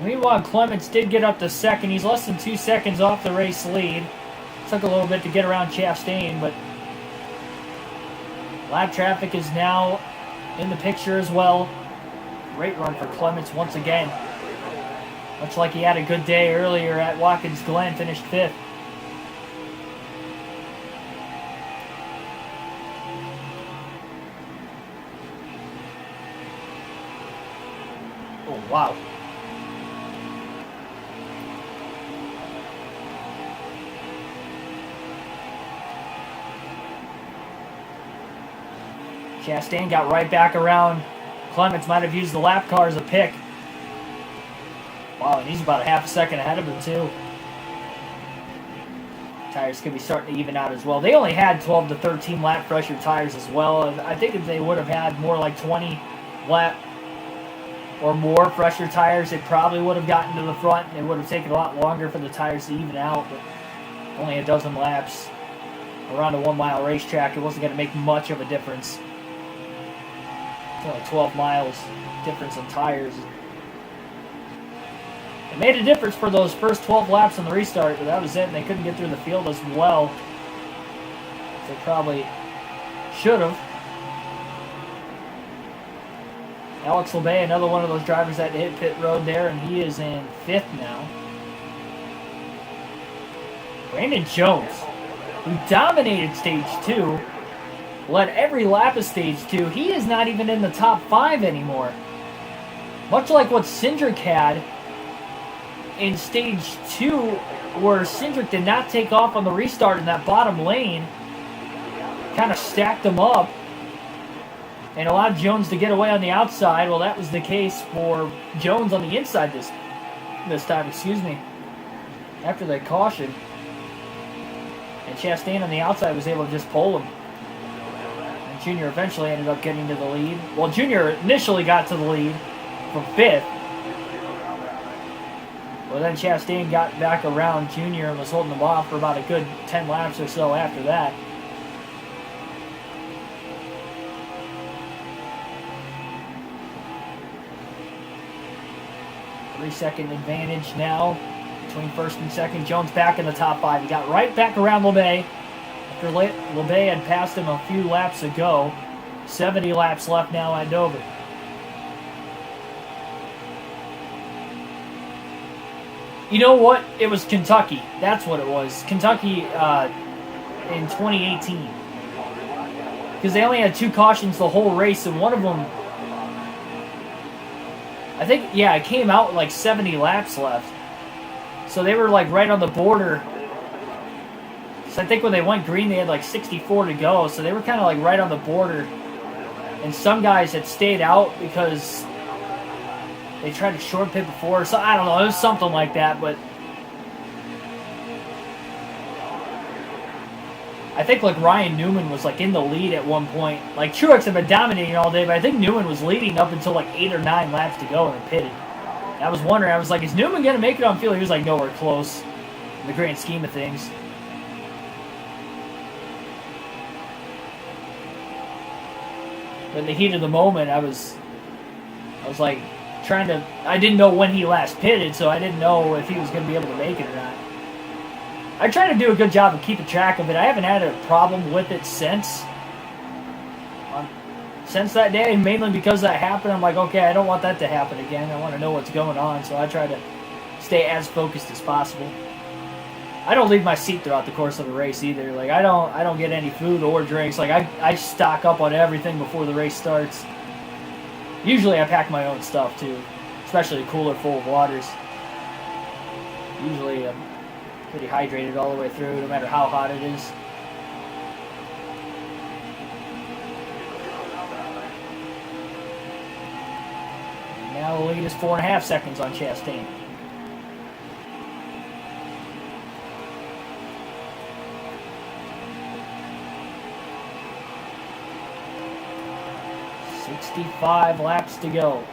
Meanwhile, Clements did get up to second. He's less than 2 seconds off the race lead. Took a little bit to get around Chastain, but lap traffic is now in the picture as well. Great run for Clements once again. Much like he had a good day earlier at Watkins Glen, finished 5th. Oh, wow. Chastain got right back around. Clements might have used the lap car as a pick. Wow, and he's about a half a second ahead of him, too. Tires could be starting to even out as well. They only had 12 to 13 lap pressure tires as well. I think if they would have had more like 20 lap or more pressure tires, it probably would have gotten to the front, and it would have taken a lot longer for the tires to even out. But only a dozen laps around a 1 mile racetrack, it wasn't going to make much of a difference. Only 12 miles difference in tires. It made a difference for those first 12 laps on the restart, but that was it, and they couldn't get through the field as well. They probably should have. Alex Labay, another one of those drivers that hit pit road there, and he is in 5th now. Brandon Jones, who dominated stage 2, led every lap of stage 2. He is not even in the top 5 anymore. Much like what Cindric had in stage 2, where Cindric did not take off on the restart in that bottom lane, kind of stacked them up and allowed Jones to get away on the outside. Well, that was the case for Jones on the inside this time, after the caution. And Chastain on the outside was able to just pull him. And Junior eventually ended up getting to the lead. Well, Junior initially got to the lead from 5th. Well, then Chastain got back around Junior and was holding him off for about a good 10 laps or so after that. Three-second advantage now between first and second. Jones back in the top 5. He got right back around Labay after Labay had passed him a few laps ago. 70 laps left now at Dover. You know what? It was Kentucky. That's what it was. Kentucky in 2018. Because they only had 2 cautions the whole race, and one of them, I think, yeah, it came out with like 70 laps left. So they were like right on the border. So I think when they went green, they had like 64 to go. So they were kind of like right on the border. And some guys had stayed out because they tried to short pit before. So I don't know. It was something like that. But I think like Ryan Newman was like in the lead at one point. Like Truex had been dominating all day, but I think Newman was leading up until like 8 or 9 laps to go and pitted. And I was wondering, I was like, is Newman going to make it on field? He was like nowhere close in the grand scheme of things. But in the heat of the moment, I was like, I didn't know when he last pitted, so I didn't know if he was going to be able to make it or not. I try to do a good job of keeping track of it. I haven't had a problem with it since that day, mainly because that happened. I'm like, okay, I don't want that to happen again. I want to know what's going on, so I try to stay as focused as possible. I don't leave my seat throughout the course of the race either. Like I don't get any food or drinks. Like I stock up on everything before the race starts. Usually I pack my own stuff too, especially a cooler full of waters. Usually I'm pretty hydrated all the way through, no matter how hot it is. And now the lead is 4.5 seconds on Chastain. "65 laps to go."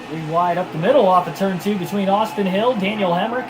Three wide up the middle off of turn 2 between Austin Hill, Daniel Hemrick.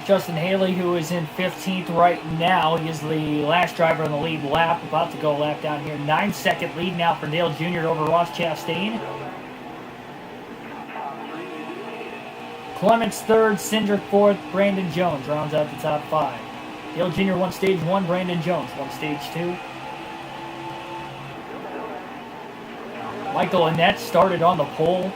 Justin Haley, who is in 15th right now. He is the last driver on the lead lap, about to go a lap down here. 9-second lead now for Dale Jr. over Ross Chastain. Clements third, Cindric fourth, Brandon Jones rounds out the top 5. Dale Jr. won stage 1, Brandon Jones won stage 2. Michael Annett started on the pole.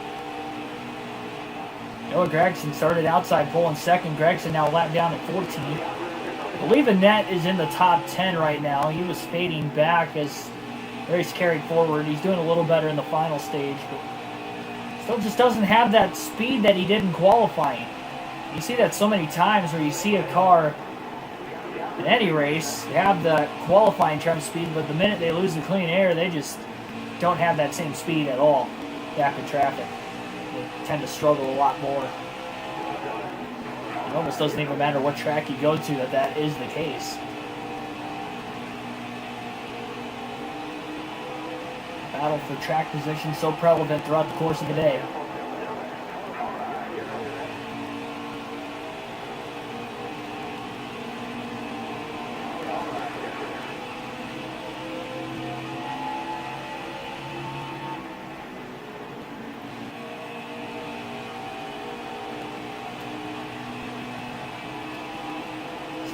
Noah Gragson started outside pole in second. Gragson now lap down at 14. I believe Annett is in the top 10 right now. He was fading back as the race carried forward. He's doing a little better in the final stage, but still just doesn't have that speed that he did in qualifying. You see that so many times where you see a car in any race, they have the qualifying trim speed, but the minute they lose the clean air, they just don't have that same speed at all back in traffic. They tend to struggle a lot more. It almost doesn't even matter what track you go to that is the case. Battle for track position so prevalent throughout the course of the day.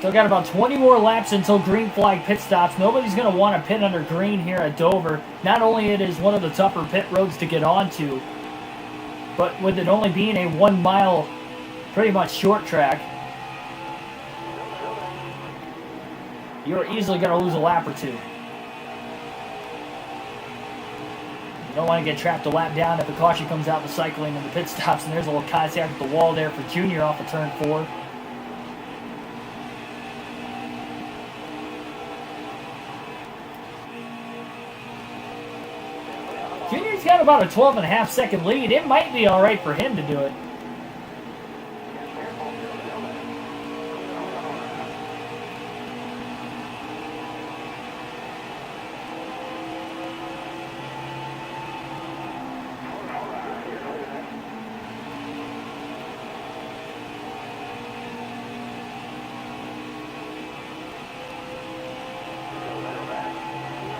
Still got about 20 more laps until green flag pit stops. Nobody's going to want to pit under green here at Dover. Not only it is one of the tougher pit roads to get onto, but with it only being a 1 mile, pretty much short track, you're easily going to lose a lap or two. You don't want to get trapped a lap down if a caution comes out the cycling and the pit stops, and there's a little contact with the wall there for Junior off of turn 4. Junior's got about a 12.5-second lead. It might be all right for him to do it.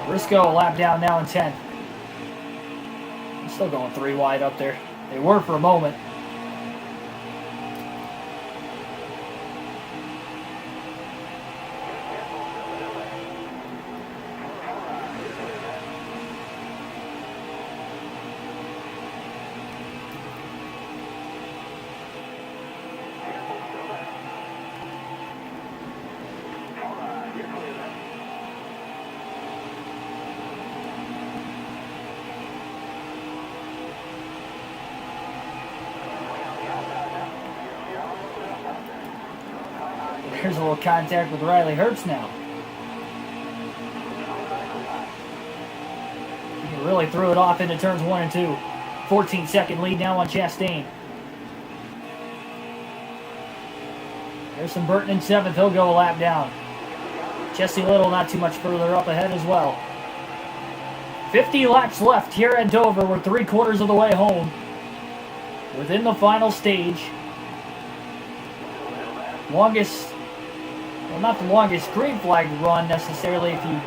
Briscoe a lap down now in 10th. Still going 3 wide up there. They were for a moment. Here's a little contact with Riley Herbst now. He really threw it off into turns 1 and 2. 14-second lead now on Chastain. Harrison Burton in 7th. He'll go a lap down. Jesse Little not too much further up ahead as well. 50 laps left here at Dover. We're 3/4 of the way home. Within the final stage. Longest... Well, not the longest green flag run necessarily if you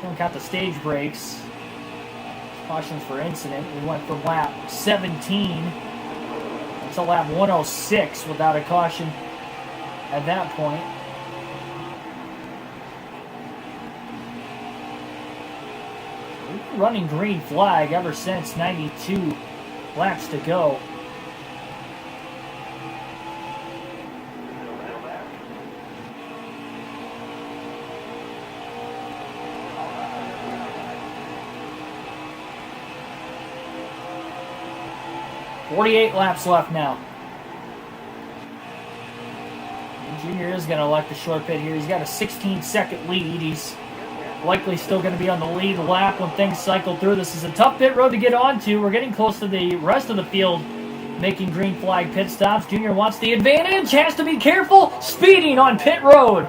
don't count the stage breaks. Cautions for incident. We went from lap 17 until lap 106 without a caution at that point. We've been running green flag ever since 92 laps to go. .48 laps left now. Junior is going to elect a short pit here. He's got a 16-second lead. He's likely still going to be on the lead lap when things cycle through. This is a tough pit road to get onto. We're getting close to the rest of the field making green flag pit stops. Junior wants the advantage. Has to be careful. Speeding on pit road.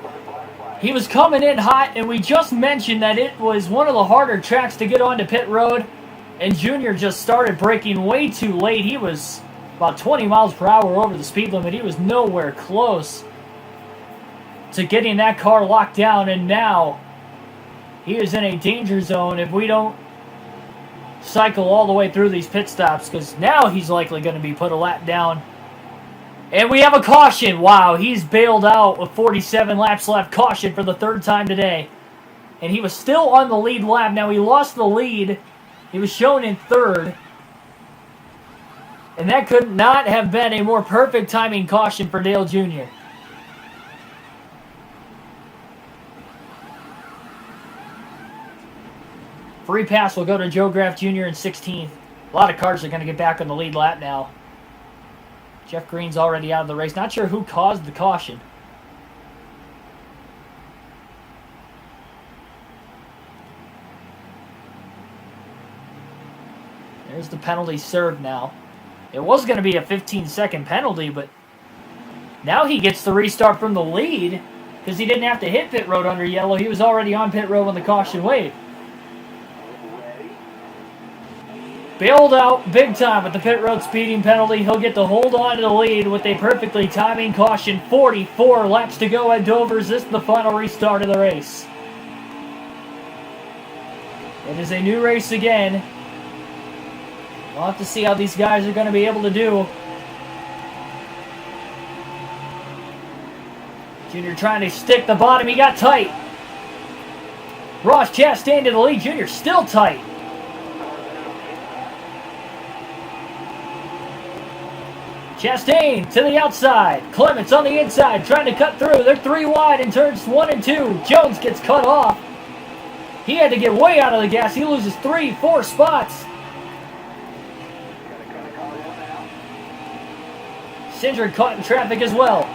He was coming in hot, and we just mentioned that it was one of the harder tracks to get onto pit road. And Junior just started braking way too late. He was about 20 miles per hour over the speed limit. He was nowhere close to getting that car locked down. And now he is in a danger zone if we don't cycle all the way through these pit stops. Because now he's likely going to be put a lap down. And we have a caution. Wow, he's bailed out with 47 laps left. Caution for the 3rd time today. And he was still on the lead lap. Now he lost the lead. He was shown in 3rd. And that could not have been a more perfect timing caution for Dale Jr. Free pass will go to Joe Graff Jr. in 16th. A lot of cars are going to get back on the lead lap now. Jeff Green's already out of the race. Not sure who caused the caution. There's the penalty served now. It was going to be a 15-second penalty, but now he gets the restart from the lead because he didn't have to hit pit road under yellow. He was already on pit road when the caution waved. Bailed out big time with the pit road speeding penalty. He'll get to hold on to the lead with a perfectly timing caution. 44 laps to go at Dover's. This is the final restart of the race. It is a new race again. We'll have to see how these guys are going to be able to do. Junior trying to stick the bottom. He got tight. Ross Chastain to the lead. Junior still tight. Chastain to the outside. Clements on the inside trying to cut through. They're 3 wide in turns 1 and 2. Jones gets cut off. He had to get way out of the gas. He loses 3, 4 spots. Cindric caught in traffic as well.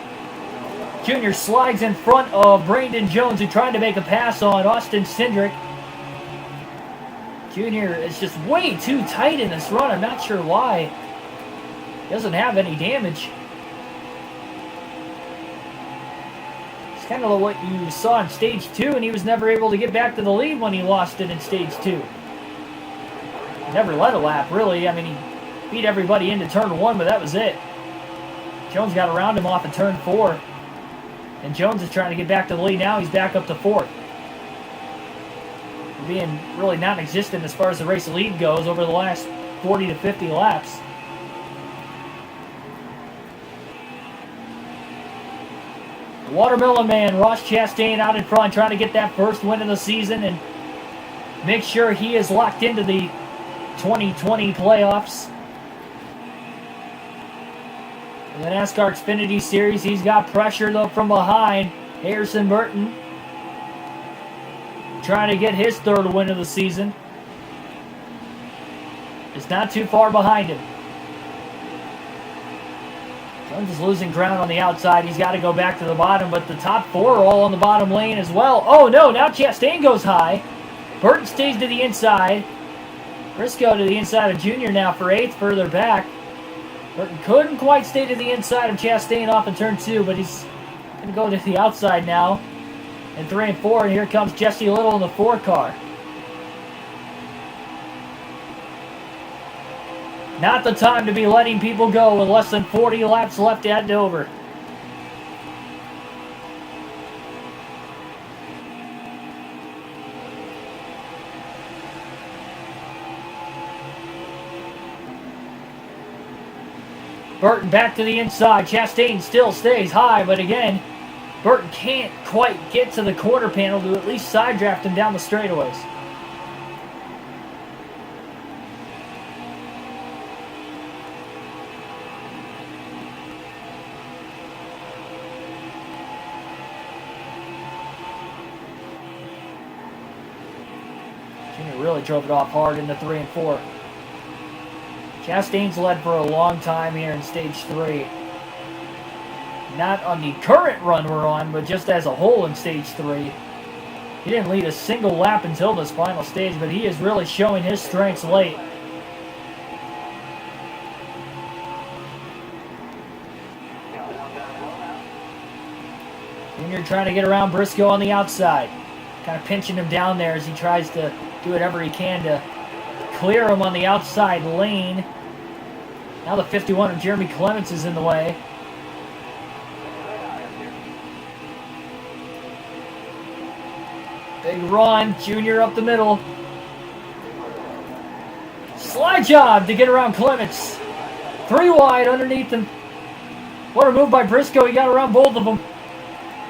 Junior slides in front of Brandon Jones, who tried to make a pass on Austin Cindric. Junior is just way too tight in this run. I'm not sure why. Doesn't have any damage. It's kind of what you saw in Stage 2, and he was never able to get back to the lead when he lost it in Stage 2. Never led a lap, really. I mean, he beat everybody into Turn 1, but that was it. Jones got around him off of Turn 4. And Jones is trying to get back to the lead now. He's back up to 4th. Being really non-existent as far as the race lead goes over the last 40 to 50 laps. The Watermelon Man, Ross Chastain, out in front, trying to get that first win of the season and make sure he is locked into the 2020 playoffs. In the NASCAR Xfinity Series, he's got pressure though from behind. Harrison Burton trying to get his 3rd win of the season. It's not too far behind him. Jones is losing ground on the outside. He's got to go back to the bottom, but the top 4 are all on the bottom lane as well. Oh no, now Chastain goes high. Burton stays to the inside. Briscoe to the inside of Junior now for 8th, further back. Burton couldn't quite stay to the inside of Chastain off in turn 2, but he's going to go to the outside now. In 3 and 4, and here comes Jesse Little in the 4 car. Not the time to be letting people go with less than 40 laps left at Dover. Burton back to the inside. Chastain still stays high, but again, Burton can't quite get to the quarter panel to at least side draft him down the straightaways. Junior really drove it off hard into 3 and 4. Chastain's led for a long time here in Stage 3. Not on the current run we're on, but just as a whole in Stage 3. He didn't lead a single lap until this final stage, but he is really showing his strengths late. Junior trying to get around Briscoe on the outside. Kind of pinching him down there as he tries to do whatever he can to clear him on the outside lane. Now the 51 of Jeremy Clements is in the way. Big run, Junior up the middle. Slide job to get around Clements. 3 wide underneath him. What a move by Briscoe. He got around both of them.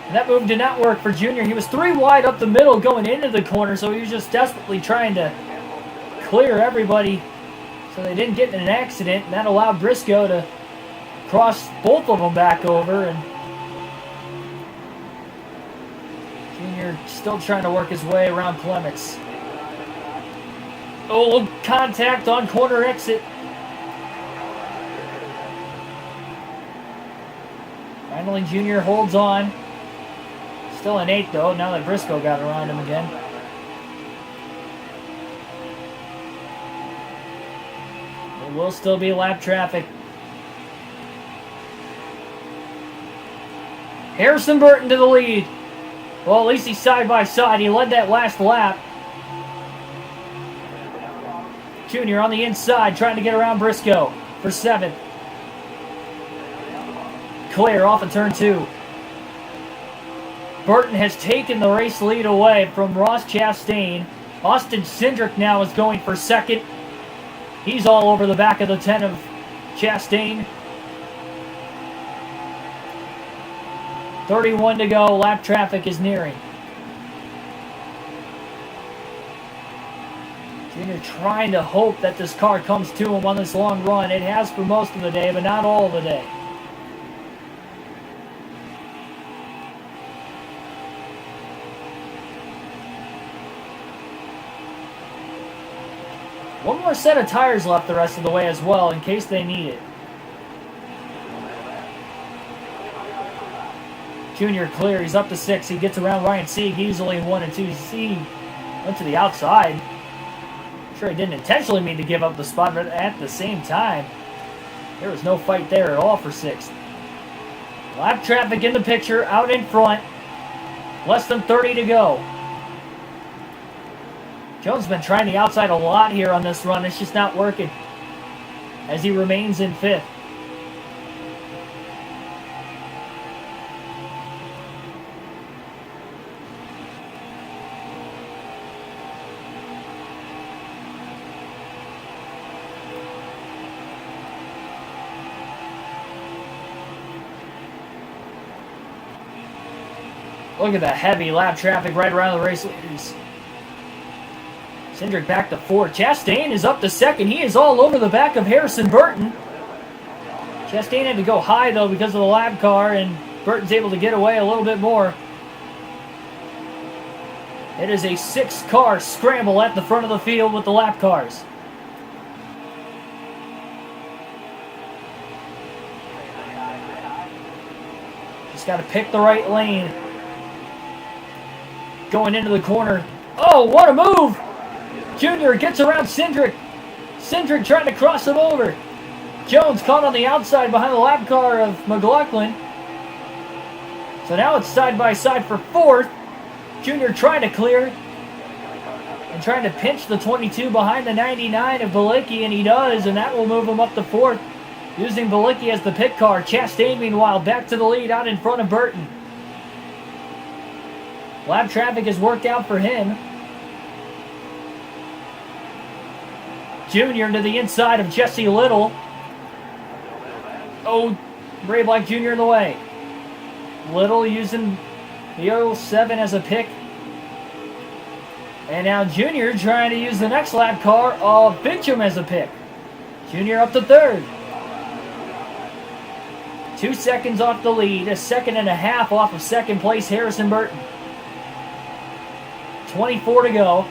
And that move did not work for Junior. He was 3 wide up the middle going into the corner, so he was just desperately trying to clear everybody so they didn't get in an accident. And that allowed Briscoe to cross both of them back over. And Junior still trying to work his way around Clements. Oh, contact on corner exit. Finally, Junior holds on. Still in 8th, though, now that Briscoe got around him again. There will still be lap traffic. Harrison Burton to the lead. Well, at least he's side by side. He led that last lap. Junior on the inside trying to get around Briscoe for 7th. Clear off of turn 2. Burton has taken the race lead away from Ross Chastain. Austin Cindric now is going for 2nd. He's all over the back of the 10 of Chastain. 31 to go. Lap traffic is nearing. Junior trying to hope that this car comes to him on this long run. It has for most of the day, but not all of the day. One more set of tires left the rest of the way as well, in case they need it. Junior clear. He's up to 6. He gets around Ryan Sieg easily in 1 and 2. Sieg went to the outside. I'm sure he didn't intentionally mean to give up the spot, but at the same time, there was no fight there at all for 6th. Lap traffic in the picture, out in front. Less than 30 to go. Jones has been trying the outside a lot here on this run. It's just not working as he remains in 5th. Look at that heavy lap traffic right around the race leaders. Cindric back to 4. Chastain is up to 2nd. He is all over the back of Harrison Burton. Chastain had to go high, though, because of the lap car, and Burton's able to get away a little bit more. It is a 6-car scramble at the front of the field with the lap cars. Just got to pick the right lane. Going into the corner. Oh, what a move! Junior gets around Cindric. Cindric trying to cross him over. Jones caught on the outside behind the lap car of McLaughlin. So now it's side by side for 4th. Junior trying to clear. And trying to pinch the 22 behind the 99 of Balicki, and he does, and that will move him up to 4th. Using Balicki as the pit car. Chastain, meanwhile, back to the lead out in front of Burton. Lap traffic has worked out for him. Junior to the inside of Jesse Little. Oh, Ray Black Jr. in the way. Little using the 07 as a pick. And now Junior trying to use the next lap car of Fincham as a pick. Junior up to 3rd. 2 seconds off the lead. A second and a half off of 2nd place Harrison Burton. 24 to go.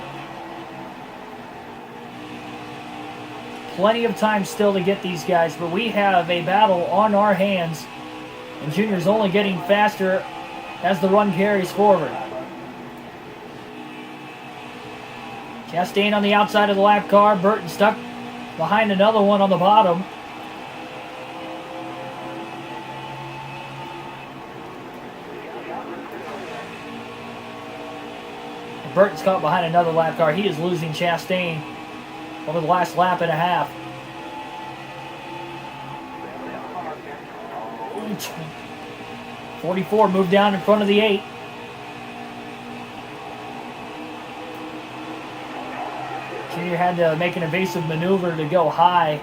Plenty of time still to get these guys, but we have a battle on our hands. And Junior's only getting faster as the run carries forward. Chastain on the outside of the lap car. Burton stuck behind another one on the bottom. Burton's caught behind another lap car. He is losing Chastain over the last lap and a half. 44 moved down in front of the 8. Junior had to make an evasive maneuver to go high.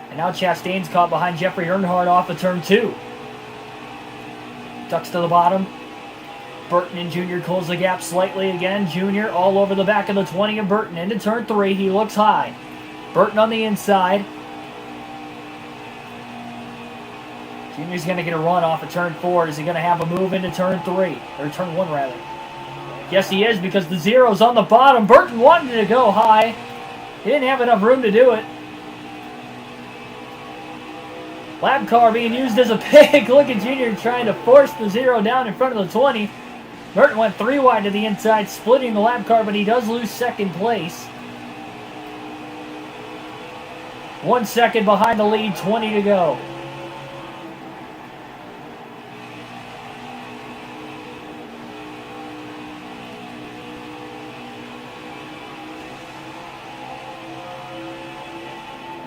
And now Chastain's caught behind Jeffrey Earnhardt off of turn 2. Ducks to the bottom. Burton and Junior close the gap slightly again. Junior all over the back of the 20 of Burton. Into turn 3. He looks high. Burton on the inside. Junior's going to get a run off of turn 4. Is he going to have a move into turn 3? Or turn 1, rather. Yes, he is, because the zero's on the bottom. Burton wanted to go high. He didn't have enough room to do it. Lap car being used as a pick. Look at Junior trying to force the zero down in front of the 20. Burton went 3 wide to the inside, splitting the lap car, but he does lose 2nd place. 1 second behind the lead, 20 to go.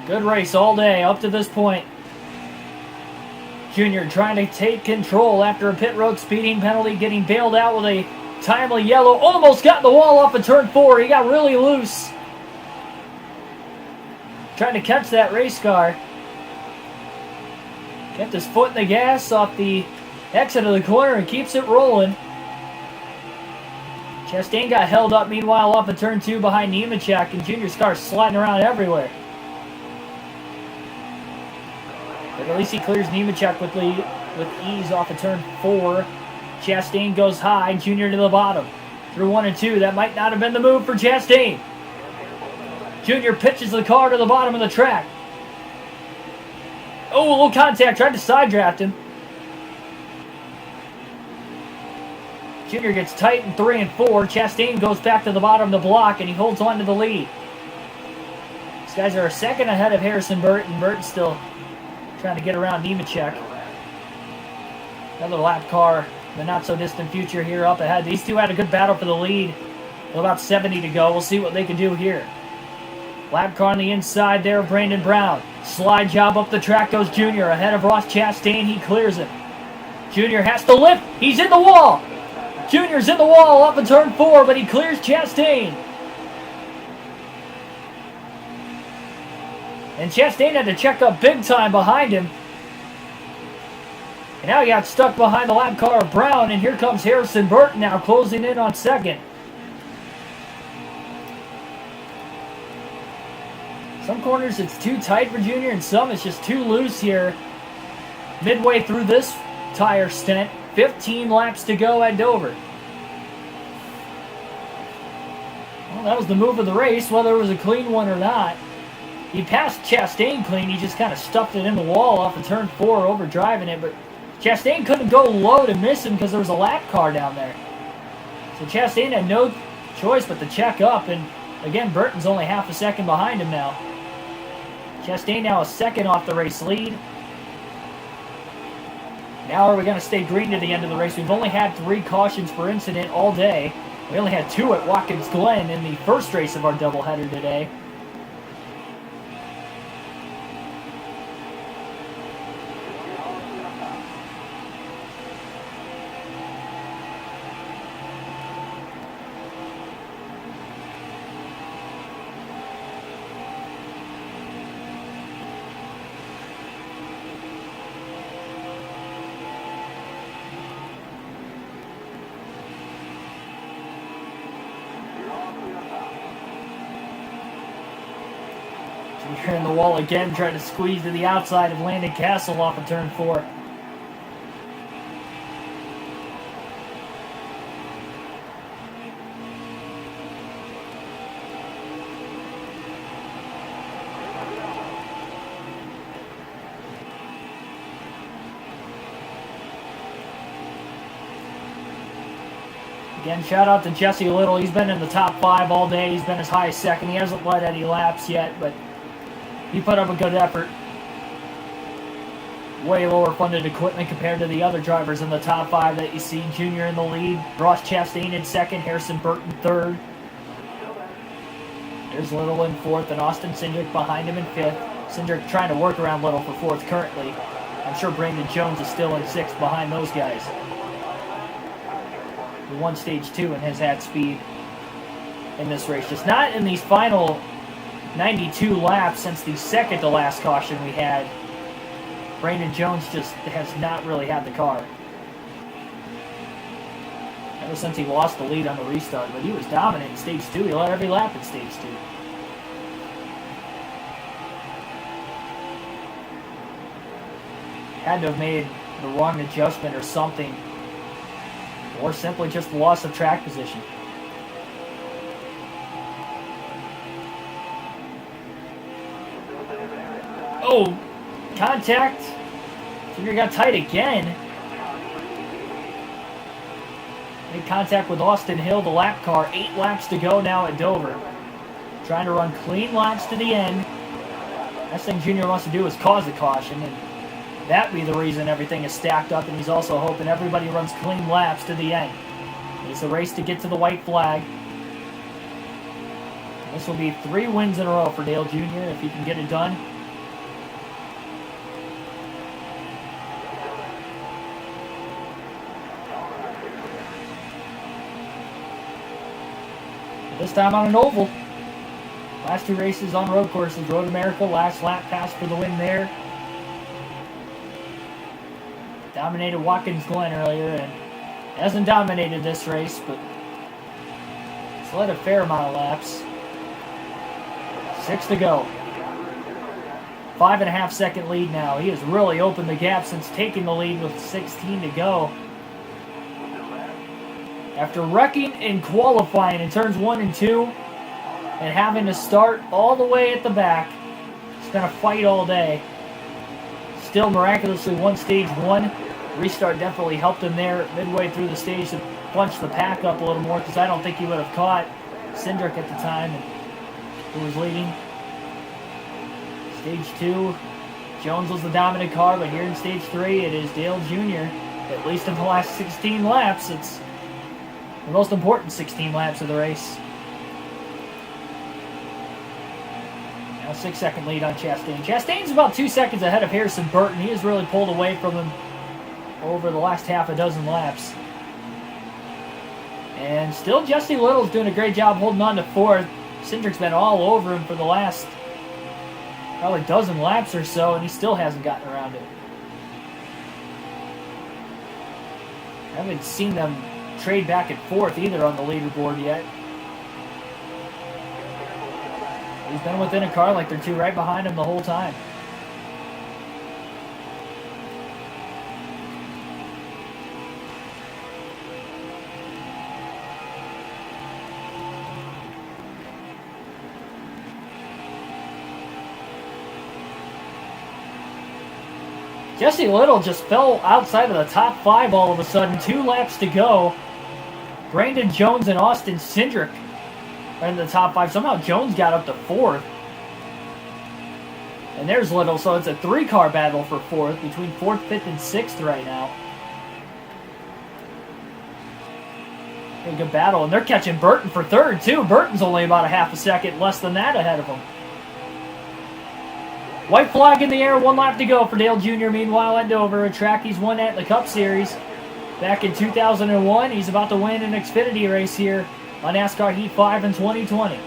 Good race all day up to this point. Junior trying to take control after a pit road speeding penalty, getting bailed out with a timely yellow. Almost got the wall off of turn 4. He got really loose. Trying to catch that race car. Kept his foot in the gas off the Exit of the corner and keeps it rolling. Chastain got held up, meanwhile, off of turn 2 behind Nemechek, and Junior's car sliding around everywhere. But at least he clears Nemechek with ease off of turn 4. Chastain goes high, Junior to the bottom. Through 1 and 2, that might not have been the move for Chastain. Junior pitches the car to the bottom of the track. Oh, a little contact, tried to side draft him. Junior gets tight in 3 and 4. Chastain goes back to the bottom of the block, and he holds on to the lead. These guys are a second ahead of Harrison Burton. Burton's still trying to get around Nemechek. Another lap car, the not-so-distant future here up ahead. These two had a good battle for the lead. With about 70 to go. We'll see what they can do here. Lap car on the inside there of Brandon Brown. Slide job up the track goes Junior. Ahead of Ross Chastain, he clears him. Junior has to lift. He's in the wall. Junior's in the wall up in turn 4, but he clears Chastain. And Chastain had to check up big time behind him. And now he got stuck behind the lap car of Brown, and here comes Harrison Burton now closing in on second. Some corners it's too tight for Junior, and some it's just too loose here. Midway through this tire stint, 15 laps to go at Dover. Well, that was the move of the race, whether it was a clean one or not. He passed Chastain clean, he just kind of stuffed it in the wall off of turn 4, overdriving it, but Chastain couldn't go low to miss him because there was a lap car down there. So Chastain had no choice but to check up, and again, Burton's only half a second behind him now. Chastain now a second off the race lead. Now are we going to stay green to the end of the race? We've only had 3 cautions per incident all day. We only had 2 at Watkins Glen in the first race of our doubleheader today. Junior in the wall again, trying to squeeze to the outside of Landon Castle off of turn 4. Again, shout out to Jesse Little. He's been in the top 5 all day. He's been as high as second. He hasn't led any laps yet, but he put up a good effort. Way lower funded equipment compared to the other drivers in the top 5 that you see. Junior in the lead. Ross Chastain in second. Harrison Burton third. There's Little in fourth, and Austin Cindric behind him in fifth. Cindric trying to work around Little for fourth currently. I'm sure Brandon Jones is still in sixth behind those guys. He won stage 2 and has had speed in this race. Just not in these final 92 laps since the second to last caution we had. Brandon Jones just has not really had the car. Ever since he lost the lead on the restart, but he was dominant in stage 2. He led every lap in stage 2. Had to have made the wrong adjustment or something. Or simply just loss of track position. Oh, contact. Junior got tight again. Made contact with Austin Hill, the lap car. 8 laps to go now at Dover. Trying to run clean laps to the end. Last thing Junior wants to do is cause a caution, and that be the reason everything is stacked up, and he's also hoping everybody runs clean laps to the end. It's a race to get to the white flag. This will be 3 wins in a row for Dale Jr. if he can get it done. This time on an oval. Last 2 races on road courses. Road America, last lap pass for the win there. Dominated Watkins Glen earlier and hasn't dominated this race, but it's led a fair amount of laps. 6 to go. 5.5 second lead now. He has really opened the gap since taking the lead with 16 to go. After wrecking in qualifying in turns 1 and 2 and having to start all the way at the back, it's been a fight all day. Still miraculously won stage 1. Restart definitely helped him there midway through the stage to bunch the pack up a little more, because I don't think he would have caught Cindric at the time who was leading. Stage 2, Jones was the dominant car, but here in Stage 3, it is Dale Jr. At least in the last 16 laps, it's the most important 16 laps of the race. Now 6 second lead on Chastain. Chastain's about 2 seconds ahead of Harrison Burton. He has really pulled away from him over the last half a dozen laps. And still Jesse Little's doing a great job holding on to 4th. Cindric's been all over him for the last probably dozen laps or so, and he still hasn't gotten around it. I haven't seen them trade back and forth either on the leaderboard yet. He's been within a car like they're 2 right behind him the whole time. Jesse Little just fell outside of the top 5 all of a sudden. 2 laps to go. Brandon Jones and Austin Cindric are in the top 5. Somehow Jones got up to 4th. And there's Little, so it's a 3-car battle for 4th, between 4th, 5th, and 6th right now. A good battle, and they're catching Burton for 3rd, too. Burton's only about a half a second less than that ahead of him. White flag in the air, 1 lap to go for Dale Jr. Meanwhile, at Dover, a track he's won at in the Cup Series. Back in 2001, he's about to win an Xfinity race here on NASCAR Heat 5 in 2020. It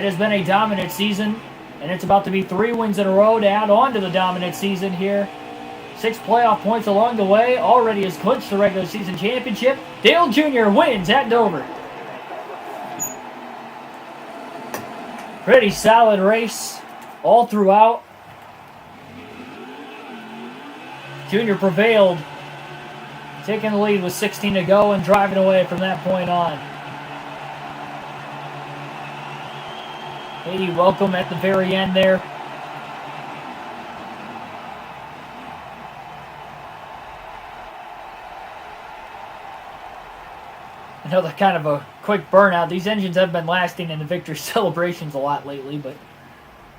has been a dominant season, and it's about to be 3 wins in a row to add on to the dominant season here. 6 playoff points along the way. Already has clinched the regular season championship. Dale Jr. wins at Dover. Pretty solid race all throughout. Jr. prevailed, taking the lead with 16 to go and driving away from that point on. Hey, welcome at the very end there. Another kind of a quick burnout. These engines have been lasting in the victory celebrations a lot lately, but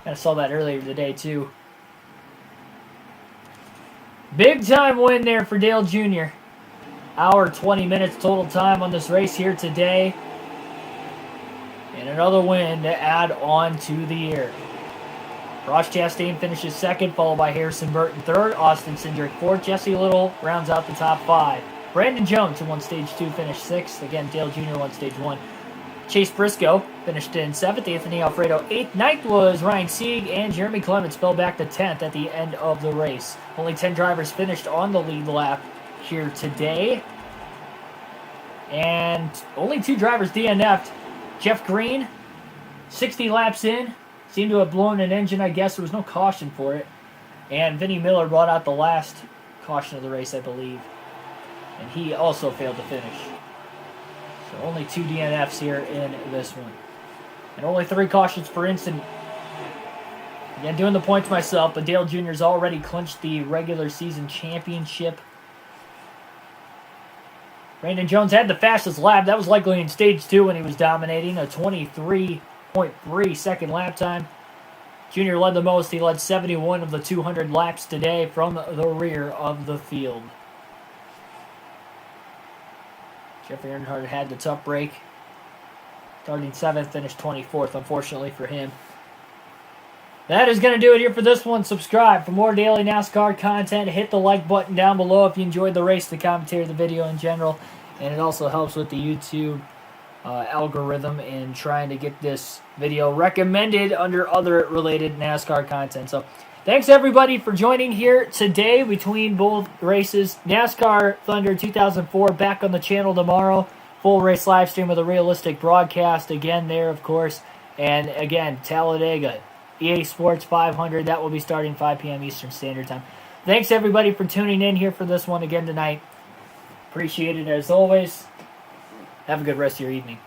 I saw that earlier today too. Big time win there for Dale Jr. Hour 20 minutes total time on this race here today. And another win to add on to the year. Ross Chastain finishes 2nd, followed by Harrison Burton 3rd, Austin Cindric 4th, Jesse Little rounds out the top 5. Brandon Jones, who won Stage 2, finished 6th. Again, Dale Jr. won Stage 1. Chase Briscoe finished in 7th, Anthony Alfredo 8th. 9th was Ryan Sieg, and Jeremy Clements fell back to 10th at the end of the race. Only 10 drivers finished on the lead lap here today. And only 2 drivers DNF'd. Jeff Green, 60 laps in, seemed to have blown an engine, I guess. There was no caution for it. And Vinnie Miller brought out the last caution of the race, I believe. And he also failed to finish. So only 2 DNFs here in this one. And only 3 cautions per incident. Again, doing the points myself, but Dale Jr.'s already clinched the regular season championship. Brandon Jones had the fastest lap. That was likely in Stage 2 when he was dominating, a 23.3 second lap time. Jr. led the most. He led 71 of the 200 laps today from the rear of the field. Jeffrey Earnhardt had the tough break. Starting 7th, finished 24th, unfortunately for him. That is going to do it here for this one. Subscribe for more daily NASCAR content. Hit the like button down below if you enjoyed the race, the commentary, the video in general. And it also helps with the YouTube algorithm in trying to get this video recommended under other related NASCAR content. So Thanks, everybody, for joining here today between both races. NASCAR Thunder 2004 back on the channel tomorrow. Full race live stream with a realistic broadcast again there, of course. And again, Talladega, EA Sports 500. That will be starting 5 p.m. Eastern Standard Time. Thanks, everybody, for tuning in here for this one again tonight. Appreciate it as always. Have a good rest of your evening.